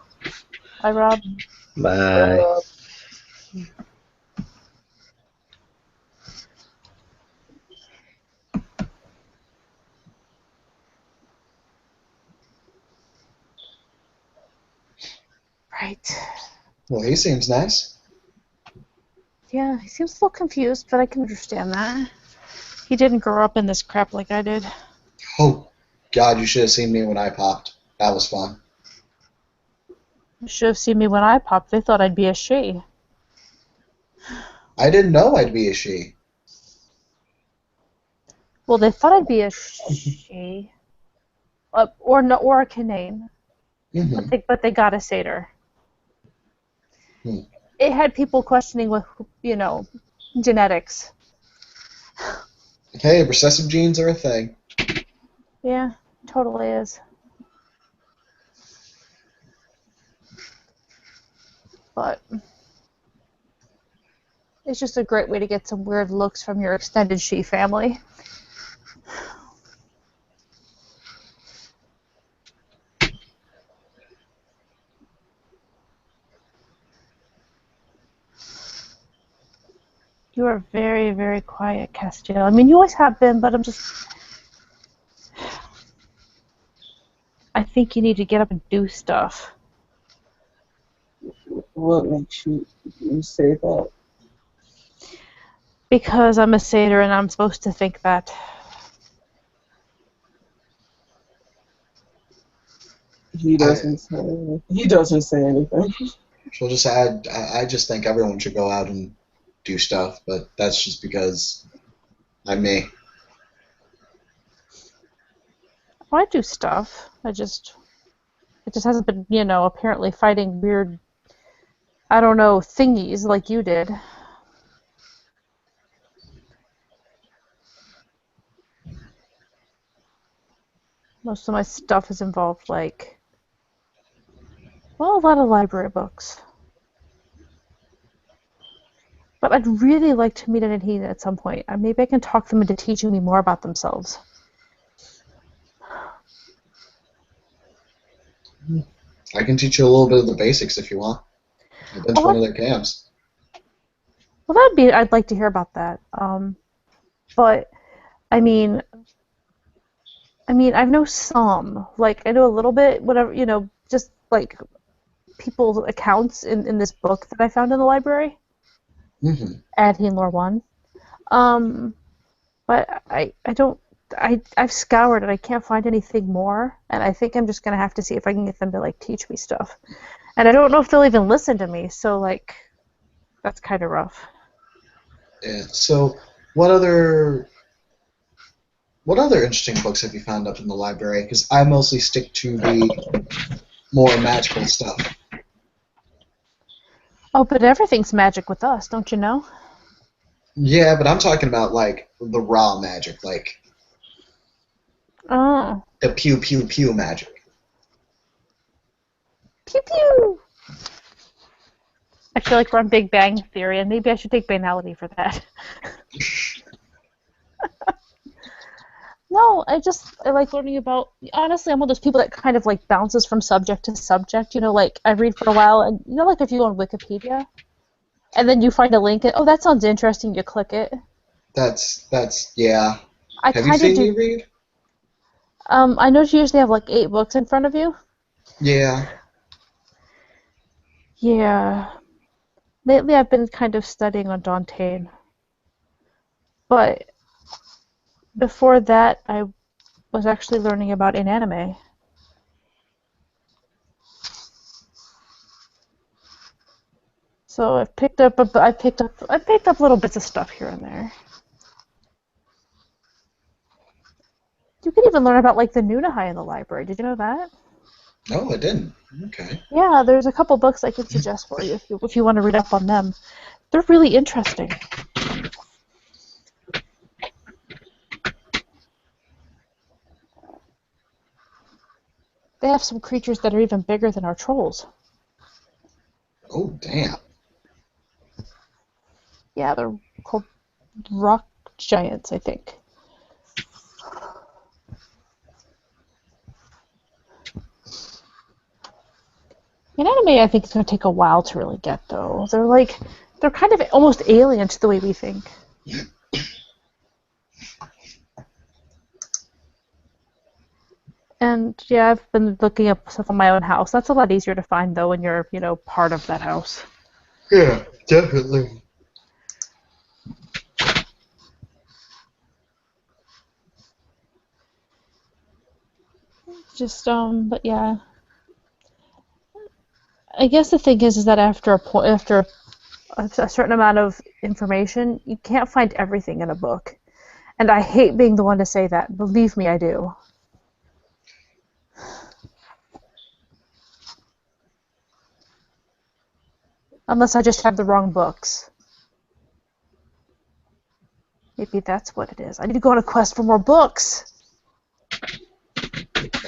Bye, Rob. bye. Right. Well, he seems nice. Yeah, he seems a little confused, but I can understand that. He didn't grow up in this crap like I did. Oh, God, you should have seen me when I popped. That was fun. You should have seen me when I popped. They thought I'd be a she. I didn't know I'd be a she. Well, they thought I'd be a she. Or no, or a Canaan. Mm-hmm. But they got a satyr. Hmm. It had people questioning with, genetics. Hey, recessive genes are a thing. Yeah, totally is. But it's just a great way to get some weird looks from your extended she family. You are very, very quiet, Castiel. I mean, you always have been, but I think you need to get up and do stuff. What makes you say that? Because I'm a satyr and I'm supposed to think that. He doesn't say anything. He doesn't say anything. She'll just add, I just think everyone should go out and do stuff, but that's just because I'm me. Well, I do stuff. It just hasn't been, apparently fighting weird, I don't know, thingies like you did. Most of my stuff has involved, a lot of library books. But I'd really like to meet an Adhena at some point. Maybe I can talk them into teaching me more about themselves. I can teach you a little bit of the basics if you want. I've been to one of their camps. Well, I'd like to hear about that. But, I mean, I know some. I know a little bit, whatever, just, people's accounts in this book that I found in the library. Mm-hmm. Adhene Lore 1. But I've scoured and I can't find anything more, and I think I'm just gonna have to see if I can get them to teach me stuff. And I don't know if they'll even listen to me, so that's kind of rough. Yeah. So, what other interesting books have you found up in the library? Because I mostly stick to the more magical stuff. Oh, but everything's magic with us, don't you know? Yeah, but I'm talking about the raw magic, Oh. the pew pew pew magic. Pew pew! I feel like we're on Big Bang Theory, and maybe I should take banality for that. No, I like learning about. Honestly, I'm one of those people that kind of bounces from subject to subject. I read for a while, and if you go on Wikipedia, and then you find a link, and oh, that sounds interesting, you click it. That's yeah. I Have you kind of seen me do. read? I know you usually have 8 books in front of you. Yeah. Yeah. Lately, I've been kind of studying on Dante, but before that, I was actually learning about anime. So I picked up little bits of stuff here and there. You can even learn about the Nunahai in the library. Did you know that? No, I didn't. Okay. Yeah, there's a couple books I can suggest for you if you want to read up on them. They're really interesting. They have some creatures that are even bigger than our trolls. Oh, damn. Yeah, they're called rock giants, I think. In anime, I think it's going to take a while to really get, though. They're kind of almost alien to the way we think. And yeah, I've been looking up stuff on my own house. That's a lot easier to find, though, when you're, part of that house. Yeah, definitely. But yeah. I guess the thing is that after a certain amount of information, you can't find everything in a book. And I hate being the one to say that. Believe me, I do. Unless I just have the wrong books. Maybe that's what it is. I need to go on a quest for more books.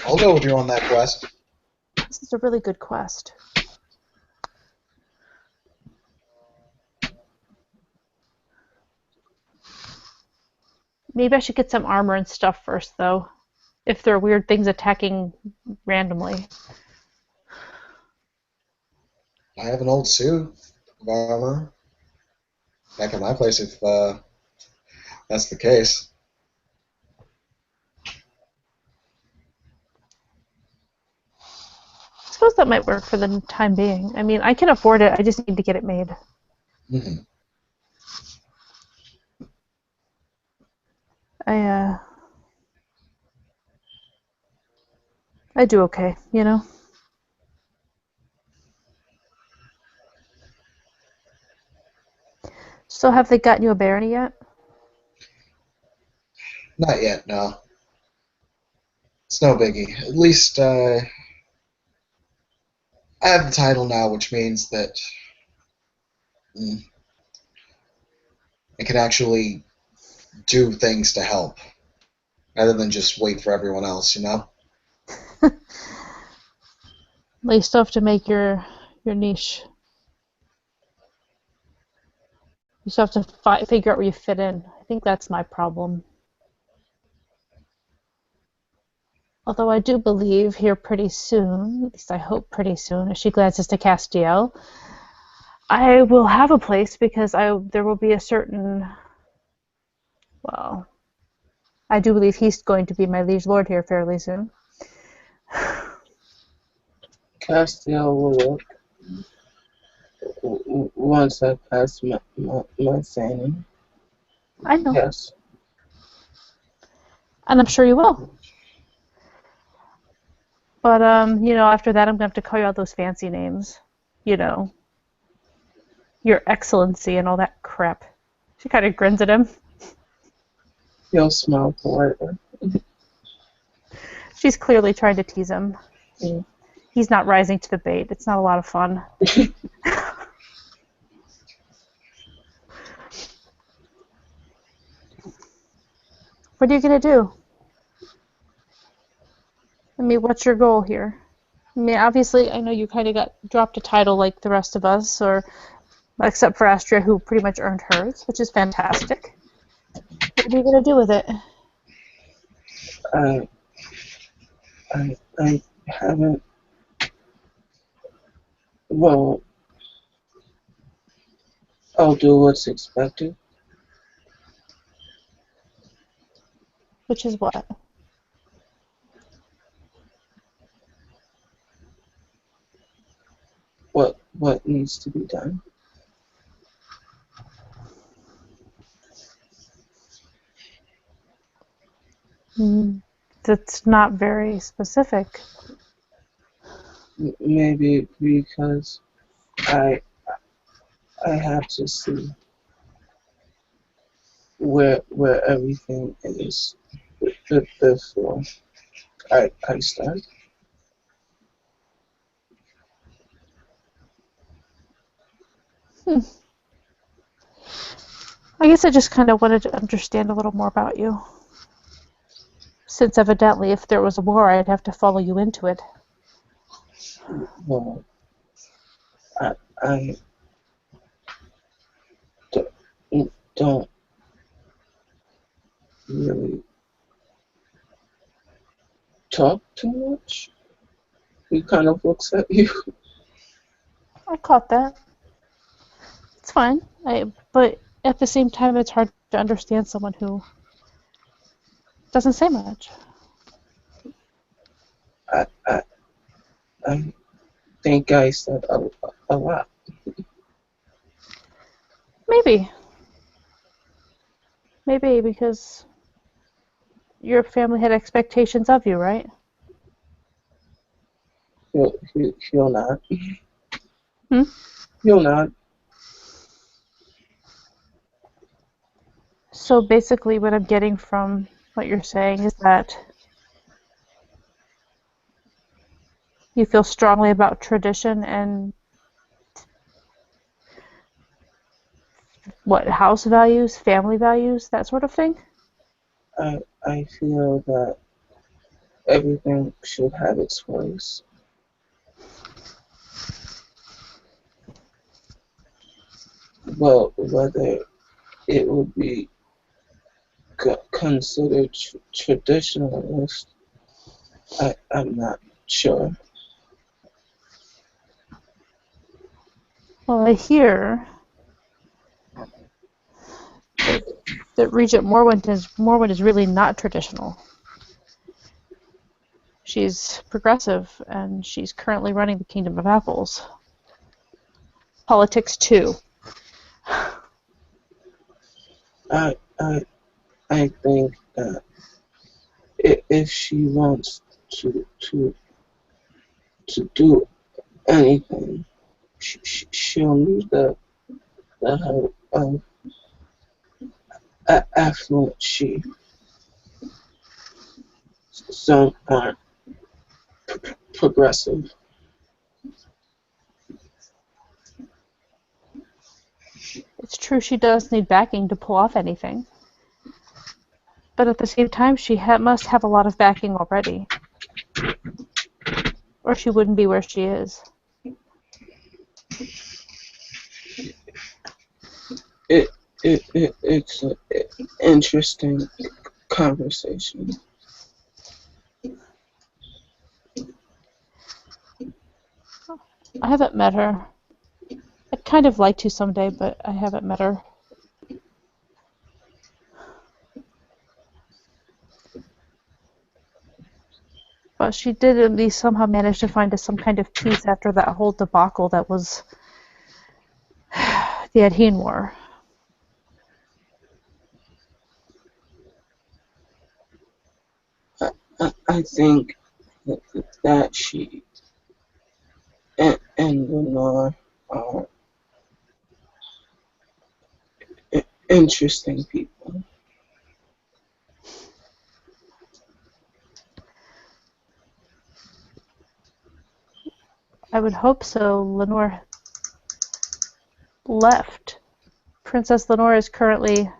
I'll go with you on that quest. This is a really good quest. Maybe I should get some armor and stuff first, though. If there are weird things attacking randomly. I have an old suit of armor back at my place if that's the case. I suppose that might work for the time being. I mean, I can afford it. I just need to get it made. Mm-hmm. I I do okay, So have they gotten you a Barony yet? Not yet, no. It's no biggie. At least I have the title now, which means that mm, I can actually do things to help, rather than just wait for everyone else, you know? Well, you still have to make your niche. You still have to figure out where you fit in. I think that's my problem. Although I do believe here pretty soon, at least I hope pretty soon, as she glances to Castiel, I will have a place because there will be a certain, well, I do believe he's going to be my liege lord here fairly soon. Castiel will look once I pass my signing. I know, Yes. and I'm sure you will. But after that, I'm gonna have to call you all those fancy names. You know, Your Excellency and all that crap. She kind of grins at him. He'll smile politely. She's clearly trying to tease him. Mm. He's not rising to the bait. It's not a lot of fun. What are you gonna do? I mean, what's your goal here? I mean, obviously, I know you kind of got dropped a title like the rest of us, or except for Astria, who pretty much earned hers, which is fantastic. What are you gonna do with it? I I haven't. Well, I'll do what's expected. Which is what? What needs to be done. That's not very specific. Maybe because I I have to see where everything is before I start. Hmm. I guess I just kind of wanted to understand a little more about you. Since evidently, if there was a war, I'd have to follow you into it. Well, I don't really talk too much. He kind of looks at you. I caught that. It's fine. But at the same time, it's hard to understand someone who doesn't say much. I, I, I think I said a lot. Maybe. Maybe because your family had expectations of you, right? He'll not. Hmm? He'll not. So basically, what I'm getting from what you're saying is that you feel strongly about tradition and what, house values, family values, that sort of thing? I feel that everything should have its place. Well, whether it would be considered traditionalist, I'm not sure. Well, I hear that Regent Morwen is really not traditional. She's progressive, and she's currently running the Kingdom of Apples. Politics too. I I I think that if she wants to to do anything, she'll need the help of affluent she. Some aren't progressive. It's true she does need backing to pull off anything, but at the same time, she must have a lot of backing already, or she wouldn't be where she is. It it's an interesting conversation. I haven't met her. I'd kind of like to someday, but I haven't met her. But she did at least somehow manage to find us some kind of peace after that whole debacle that was the Adhene War. I think that she and Lenore are interesting people. I would hope so. Lenore left. Princess Lenore is currently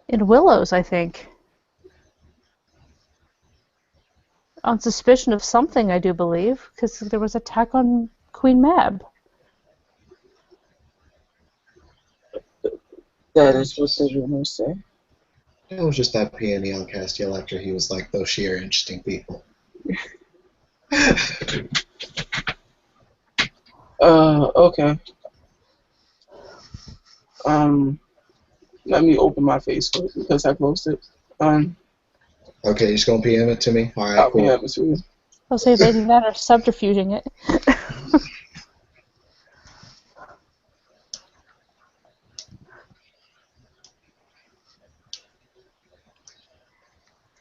in Willows, I think. On suspicion of something, I do believe, because there was attack on Queen Mab. That is what the rumors say. It was just that peony on Castiel after he was like, those she are interesting people. Okay. Let me open my Facebook because I closed it. Okay, you're just gonna PM it to me? Alright, I'll be cool. happy to. I'll say maybe that or subterfuging it.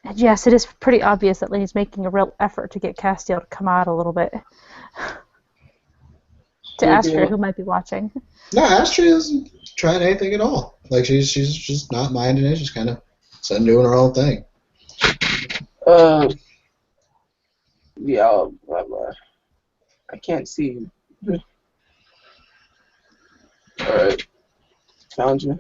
And yes, it is pretty obvious that Lane's making a real effort to get Castiel to come out a little bit. To Astria, who might be watching. No, Astrid isn't trying anything at all. Like she's just not minding it, just kind of doing her own thing. Yeah, blah, blah. I can't see you. Alright, found you.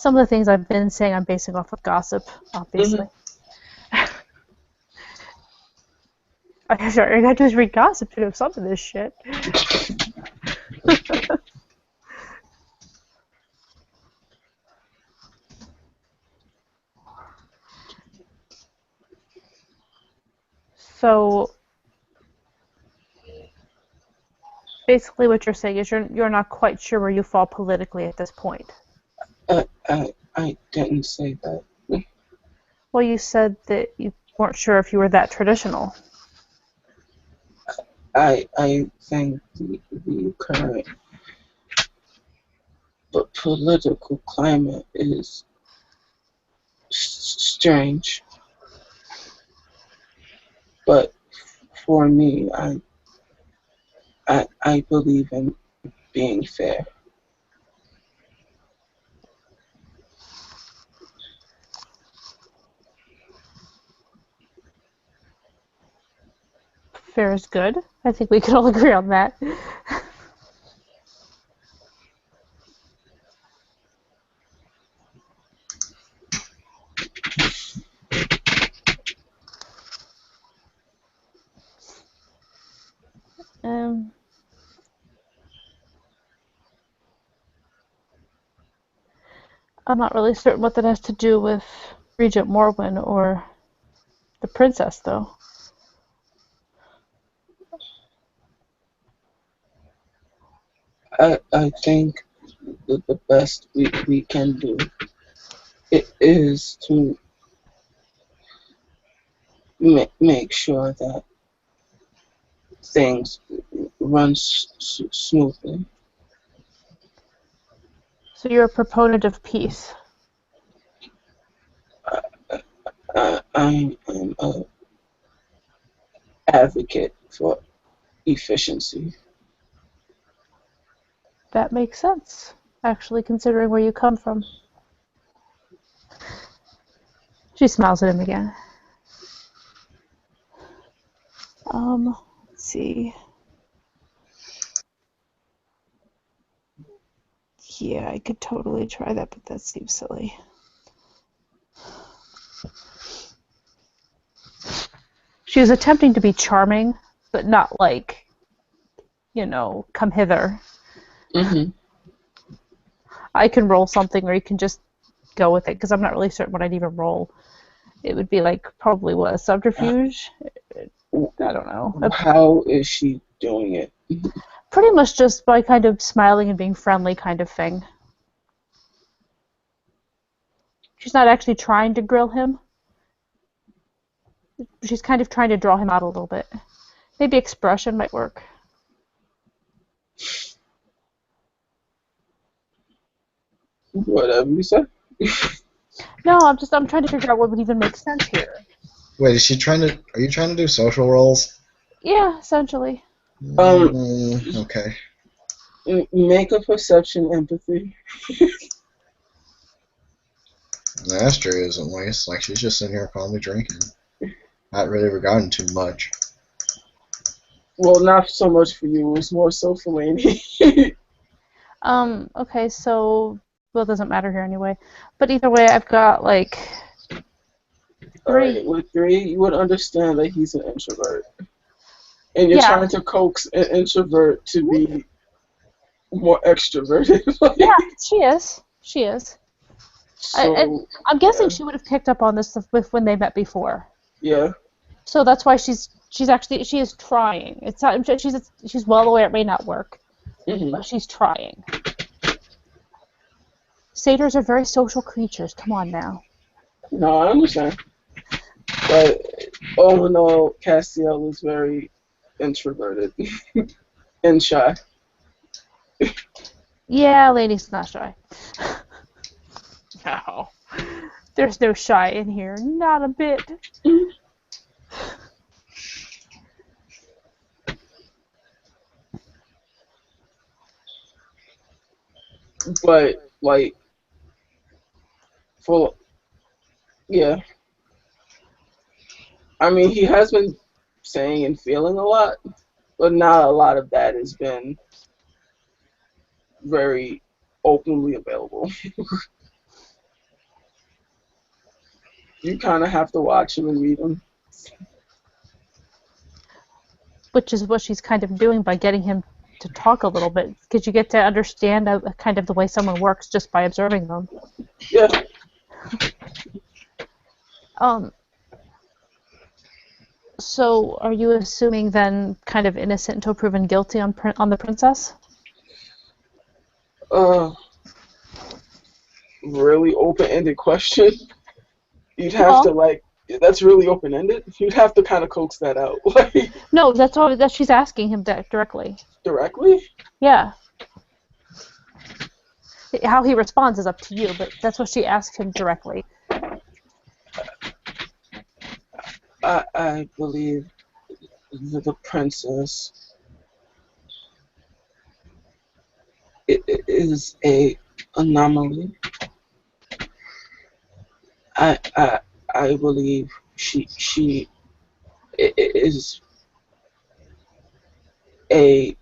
Some of the things I've been saying I'm basing off of gossip, obviously. I'm sorry, I got to just read gossip to know some of this shit. So basically, what you're saying is you're not quite sure where you fall politically at this point. I didn't say that. Well, you said that you weren't sure if you were that traditional. I think the current political climate is strange, but for me, I believe in being fair. Fair is good. I think we can all agree on that. Um, I'm not really certain what that has to do with Regent Morwen or the princess, though. I think that the best we can do it is to make sure that things run smoothly. So you're a proponent of peace. I am a advocate for efficiency. That makes sense, actually, considering where you come from. She smiles at him again. Let's see. Yeah, I could totally try that, but that seems silly. She was attempting to be charming, but not like, come hither. Mm-hmm. I can roll something, or you can just go with it, because I'm not really certain what I'd even roll. It would be like probably what, a subterfuge? I don't know. How is she doing it? Pretty much just by kind of smiling and being friendly kind of thing. She's not actually trying to grill him. She's kind of trying to draw him out a little bit. Maybe expression might work. Whatever you say. No, I'm trying to figure out what would even make sense here. Wait, are you trying to do social roles? Yeah, essentially. Okay. Make a perception empathy. Astrid isn't waste. Like, she's just sitting here calmly drinking. Not really regarding too much. Well, not so much for you. It's more so for Lainey. Okay, so, well, it doesn't matter here anyway. But either way, I've got, like, 3. Alright, with 3, you would understand that he's an introvert. And you're trying to coax an introvert to be more extroverted. Yeah, she is. She is. So, I'm guessing she would have picked up on this when they met before. yeah. So that's why she is trying. It's not she's well aware it may not work, but she's trying. Satyrs are very social creatures. Come on now. No, I understand. But all in all, Castiel is very introverted and shy. Yeah, lady's not shy. No. There's no shy in here. Not a bit. But, like, yeah. I mean, he has been saying and feeling a lot, but not a lot of that has been very openly available. You kind of have to watch him and read him. Which is what she's kind of doing by getting him to talk a little bit, because you get to understand kind of the way someone works just by observing them. Yeah. Um, so are you assuming then kind of innocent until proven guilty on the princess? Uh, really open-ended question. You'd have to Well, like. That's really open-ended. You'd have to kind of coax that out, like no, that's all that she's asking him directly. directly. Yeah. How he responds is up to you, but that's what she asked him directly. I believe the princess it is a anomaly. I I I believe she is a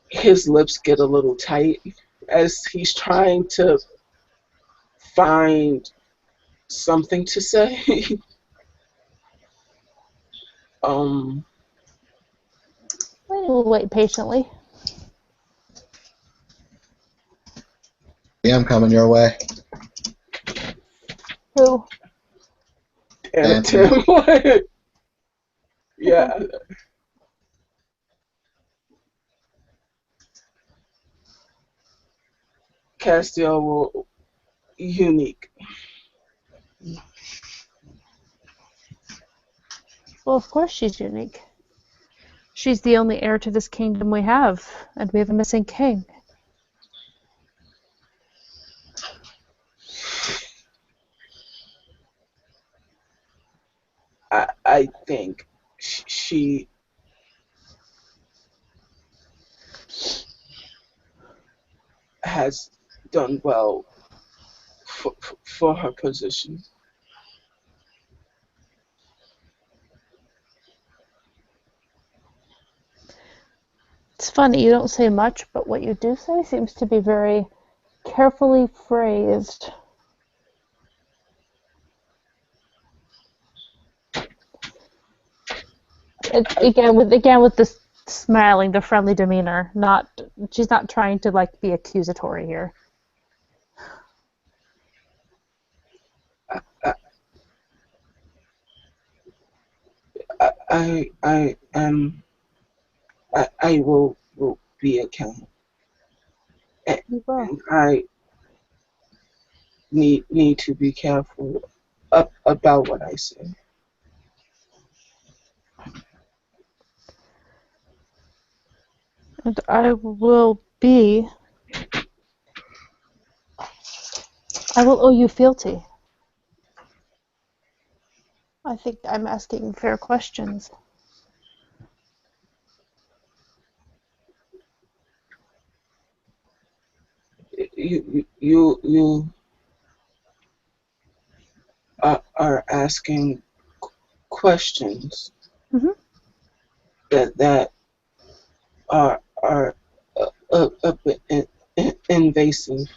his lips get a little tight as he's trying to find something to say. um We'll wait patiently. Yeah, I'm coming your way. Who? and Anthony. Tim yeah. Castiel will unique. Well, of course she's unique. She's the only heir to this kingdom we have, and we have a missing king. I think she has done well for her position. It's funny, you don't say much, but what you do say seems to be very carefully phrased. Again with this smiling, the friendly demeanor. Not she's not trying to like be accusatory here. I I am I will be accountable, and, You will. and I need to be careful about what I say. And I will owe you fealty. I think I'm asking fair questions. You are asking questions Hmm. that are a bit invasive.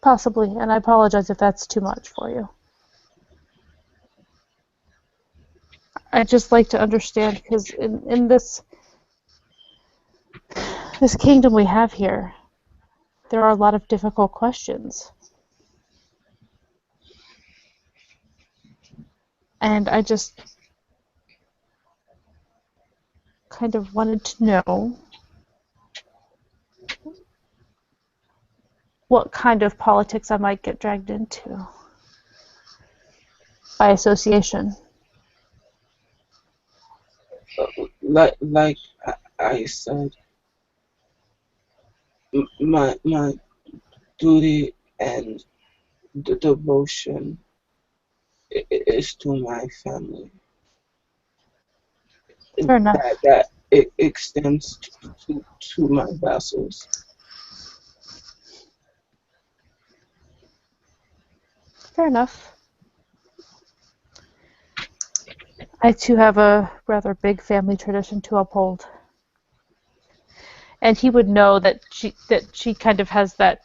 Possibly, and I apologize if that's too much for you. I'd just like to understand because in this kingdom we have here, there are a lot of difficult questions. And I just kind of wanted to know what kind of politics I might get dragged into by association. Like I said, my duty and the devotion is to my family. Fair enough. That it extends to my vassals. Fair enough. I too have a rather big family tradition to uphold. And he would know that she kind of has that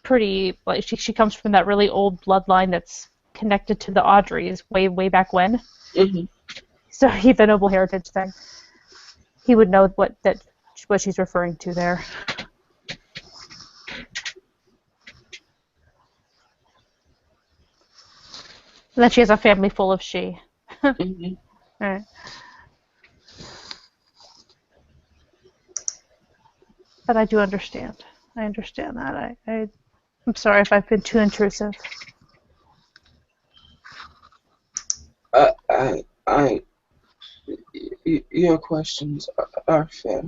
pretty, like, she comes from that really old bloodline that's connected to the Audreys way back when. Hmm. So he's a noble heritage thing. He would know what she's referring to there. And then she has a family full of she. Hmm. Right. But I do understand. I understand that. I'm sorry if I've been too intrusive. I, your questions are fair.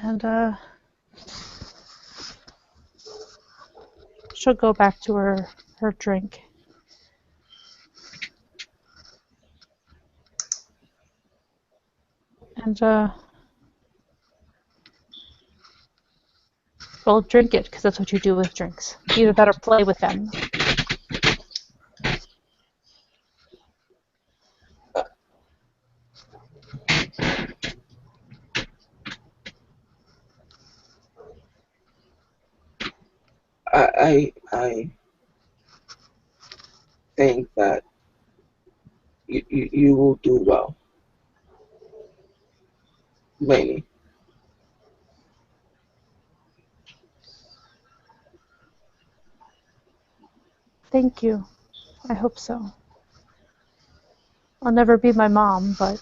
And she'll go back to her drink. And well, drink it, because that's what you do with drinks. Either that or play with them. I think that you will do well, Lainey. Thank you. I hope so. I'll never be my mom, but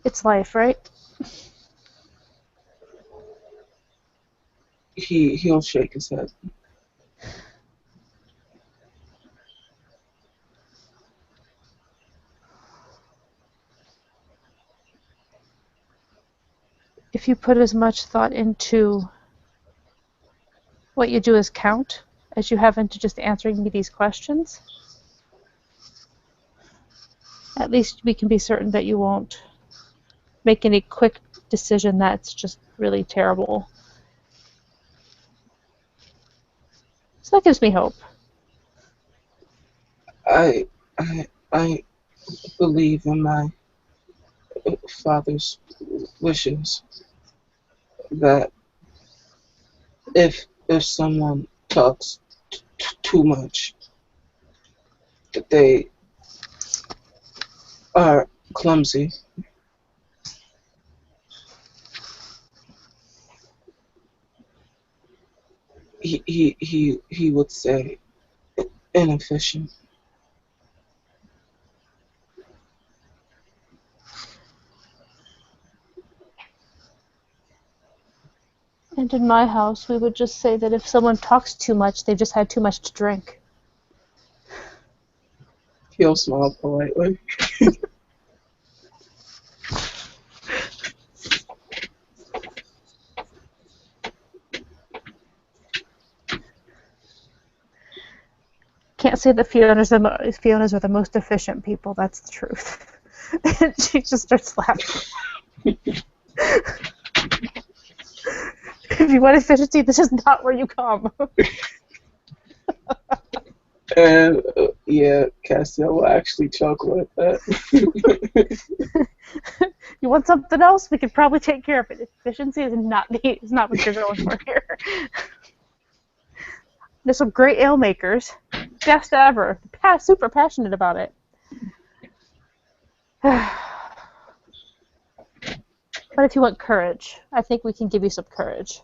it's life, right? He'll shake his head. If you put as much thought into what you do as count as you have into just answering me these questions, at least we can be certain that you won't make any quick decision that's just really terrible. So that gives me hope. I believe in my father's wishes that if someone talks too much, that they are clumsy. He would say inefficient. And in my house, we would just say that if someone talks too much, they've just had too much to drink. He'll smile politely. Can't say that Fionas are the most efficient people. That's the truth. And she just starts laughing. If you want efficiency, this is not where you come. And yeah, Castiel will actually chuckle at that. You want something else? We could probably take care of it. Efficiency is not what you're going for here. There's some great ale makers, best ever. Super passionate about it. But if you want courage, I think we can give you some courage.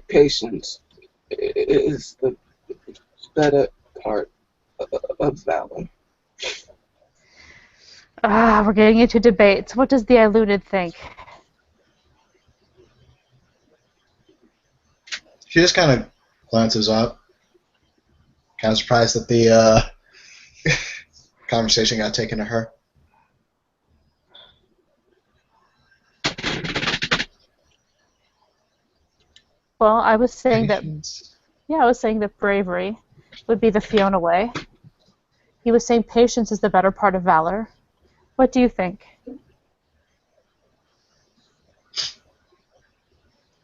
Patience is the better part of valor. We're getting into debates. What does the Illuted think? She just kind of glances up, kind of surprised at conversation got taken to her. Well, I was saying that, Patience. yeah, I was saying that bravery would be the Fiona way. He was saying patience is the better part of valor. What do you think?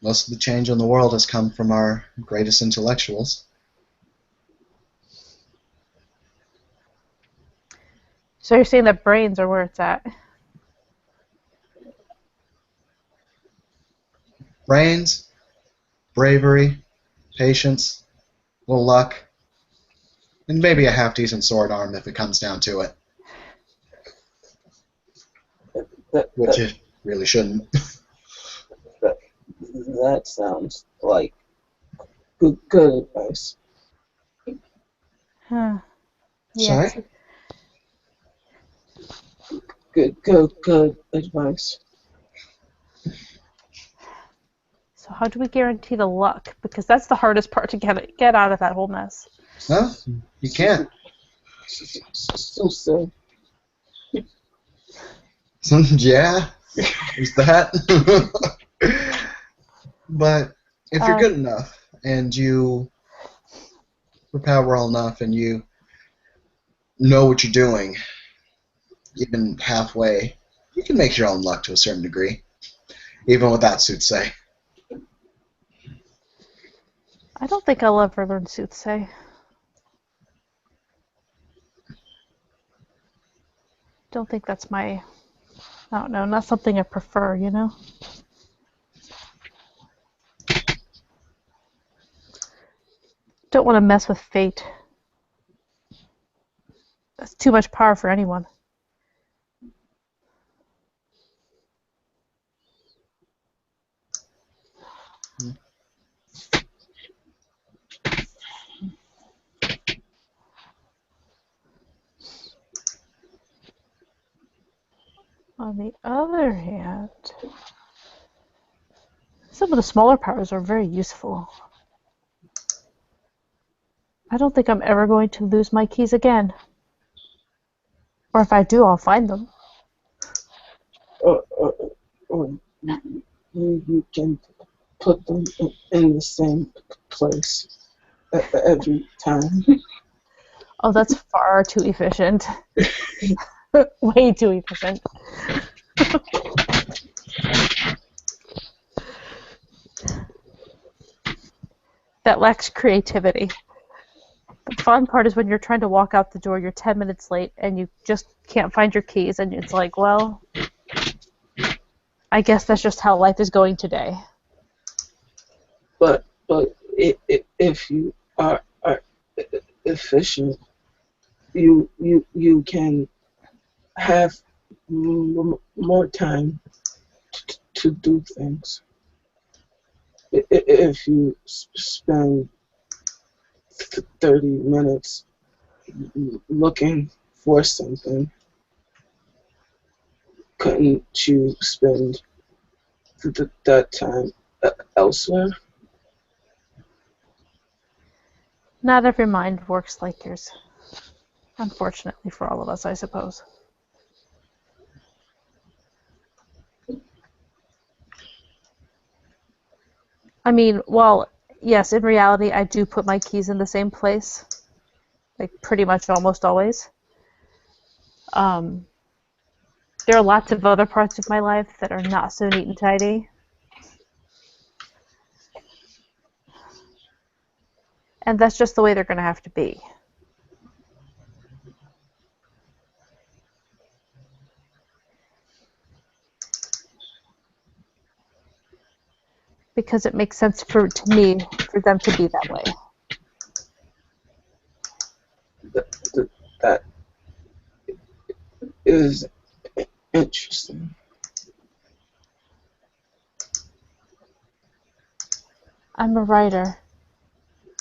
Most of the change in the world has come from our greatest intellectuals. So you're saying that brains are where it's at. Brains, bravery, patience, a little luck, and maybe a half-decent sword arm if it comes down to it. That Which that it really shouldn't. that, that sounds like good advice. Huh. Sorry? Yes. Good advice. So how do we guarantee the luck? Because that's the hardest part to get out of that whole mess. No, you can't. So sad. Yeah, is that? But if you're Uh, good enough and you prepare well enough and you know what you're doing, even halfway, you can make your own luck to a certain degree, even without soothsay. I don't think I'll ever learn soothsay. Don't think that's my, I don't know, not something I prefer, you know? Don't want to mess with fate. That's too much power for anyone. On the other hand, some of the smaller powers are very useful. I don't think I'm ever going to lose my keys again. Or if I do, I'll find them. Or you can put them in the same place every time. Oh, that's far too efficient. Way too efficient. That lacks creativity. The fun part is when you're trying to walk out the door, you're 10 minutes late, and you just can't find your keys, and it's like, well, I guess that's just how life is going today. But if you are efficient, you can have more time to do things. If you spend 30 minutes looking for something, couldn't you spend that time elsewhere? Not every mind works like yours. Unfortunately for all of us, I suppose. I mean, well, yes, in reality, I do put my keys in the same place, like pretty much almost always. Um, there are lots of other parts of my life that are not so neat and tidy, and that's just the way they're going to have to be. Because it makes sense to me for them to be that way. That is interesting. I'm a writer.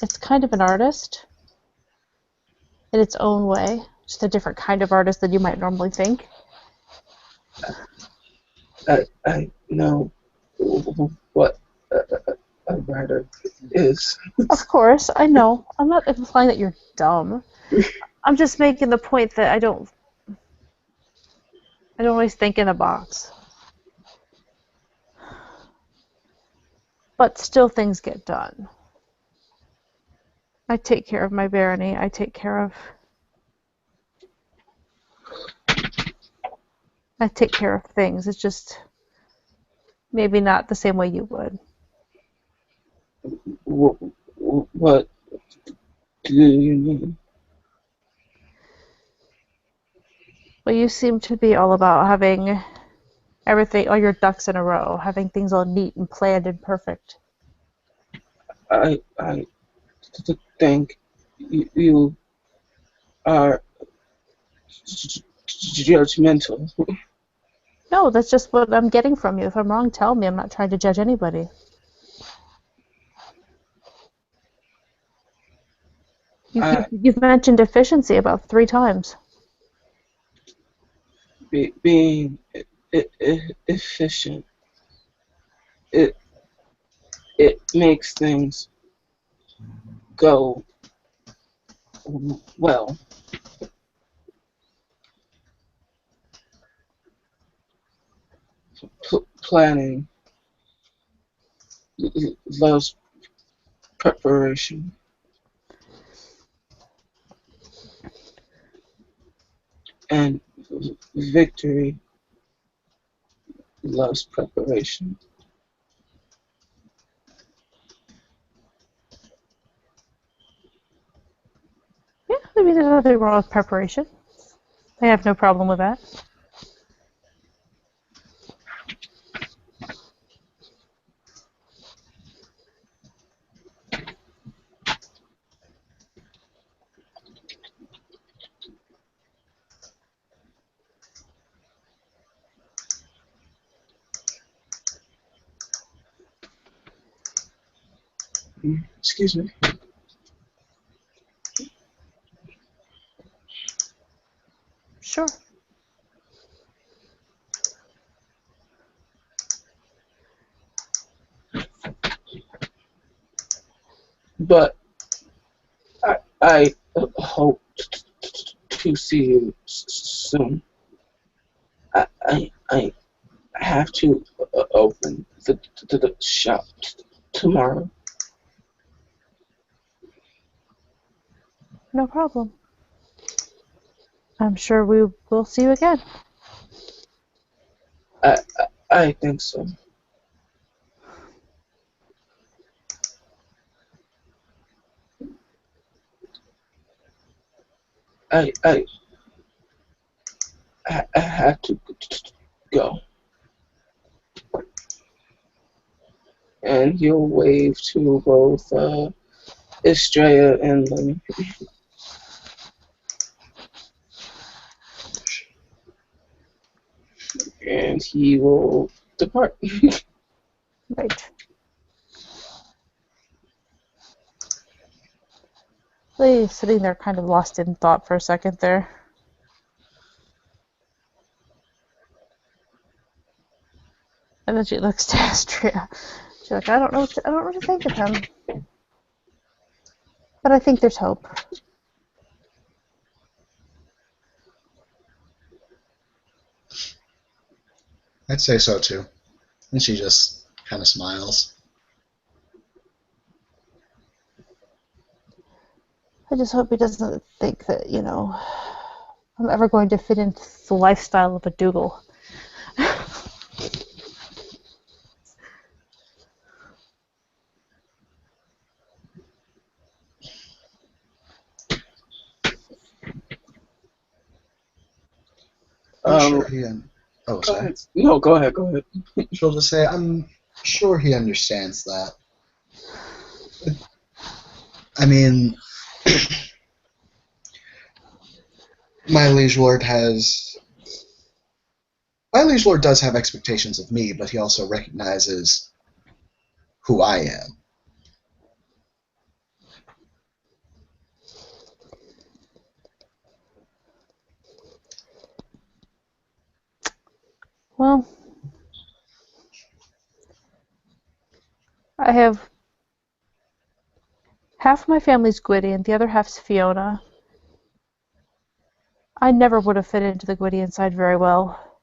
It's kind of an artist in its own way, just a different kind of artist than you might normally think. I know what a writer is. Of course, I know. I'm not implying that you're dumb. I'm just making the point that I don't always think in a box. But still things get done. I take care of my barony. I take care of things. It's just maybe not the same way you would. What do you mean? Well, you seem to be all about having everything, all your ducks in a row, having things all neat and planned and perfect. I think you are judgmental. No, that's just what I'm getting from you. If I'm wrong, tell me. I'm not trying to judge anybody. I, You've mentioned efficiency about 3 times. being efficient, it it makes things go well. Planning loves preparation, and victory loves preparation. Yeah, I mean, there's nothing wrong with preparation. I have no problem with that. Excuse me. Sure. But I hope to see you soon. I have to open the shop tomorrow. No problem. I'm sure we will see you again. I I think so. I I I have to go. And he'll wave to both Estrella and Lenny. And he will depart. Right. Lee's sitting there kind of lost in thought for a second there. And then she looks to Astria. She's like, I don't know what to think of him. But I think there's hope. I'd say so too. And she just kind of smiles. I just hope he doesn't think that, I'm ever going to fit into the lifestyle of a Dougal. I'm sure he. Oh, Go sorry. ahead. No, go ahead. Go ahead. She'll just say, "I'm sure he understands that." I mean, my liege lord has. My liege lord does have expectations of me, but he also recognizes who I am. Well, I have half my family's Gwyddy and the other half's Fiona. I never would have fit into the Gwydion side very well.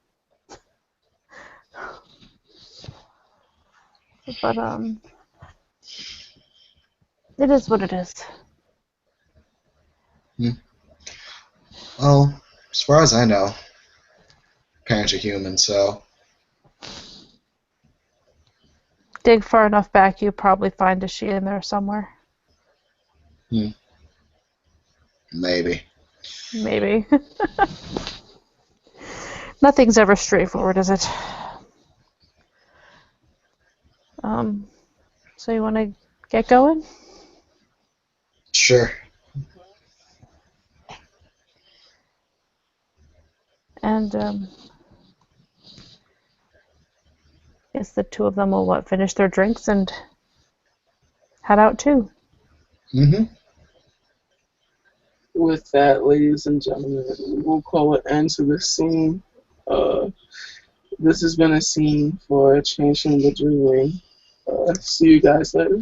But, it is what it is. Well, as far as I know, parents are human, so Dig far enough back, you probably find a she in there somewhere. maybe. Maybe. Nothing's ever straightforward, is it? So you want to get going? Sure. And, guess the two of them will, finish their drinks and head out too. Mm-hmm. With that, ladies and gentlemen, we'll call it end to this scene. This has been a scene for Changing the Dreaming. See you guys later.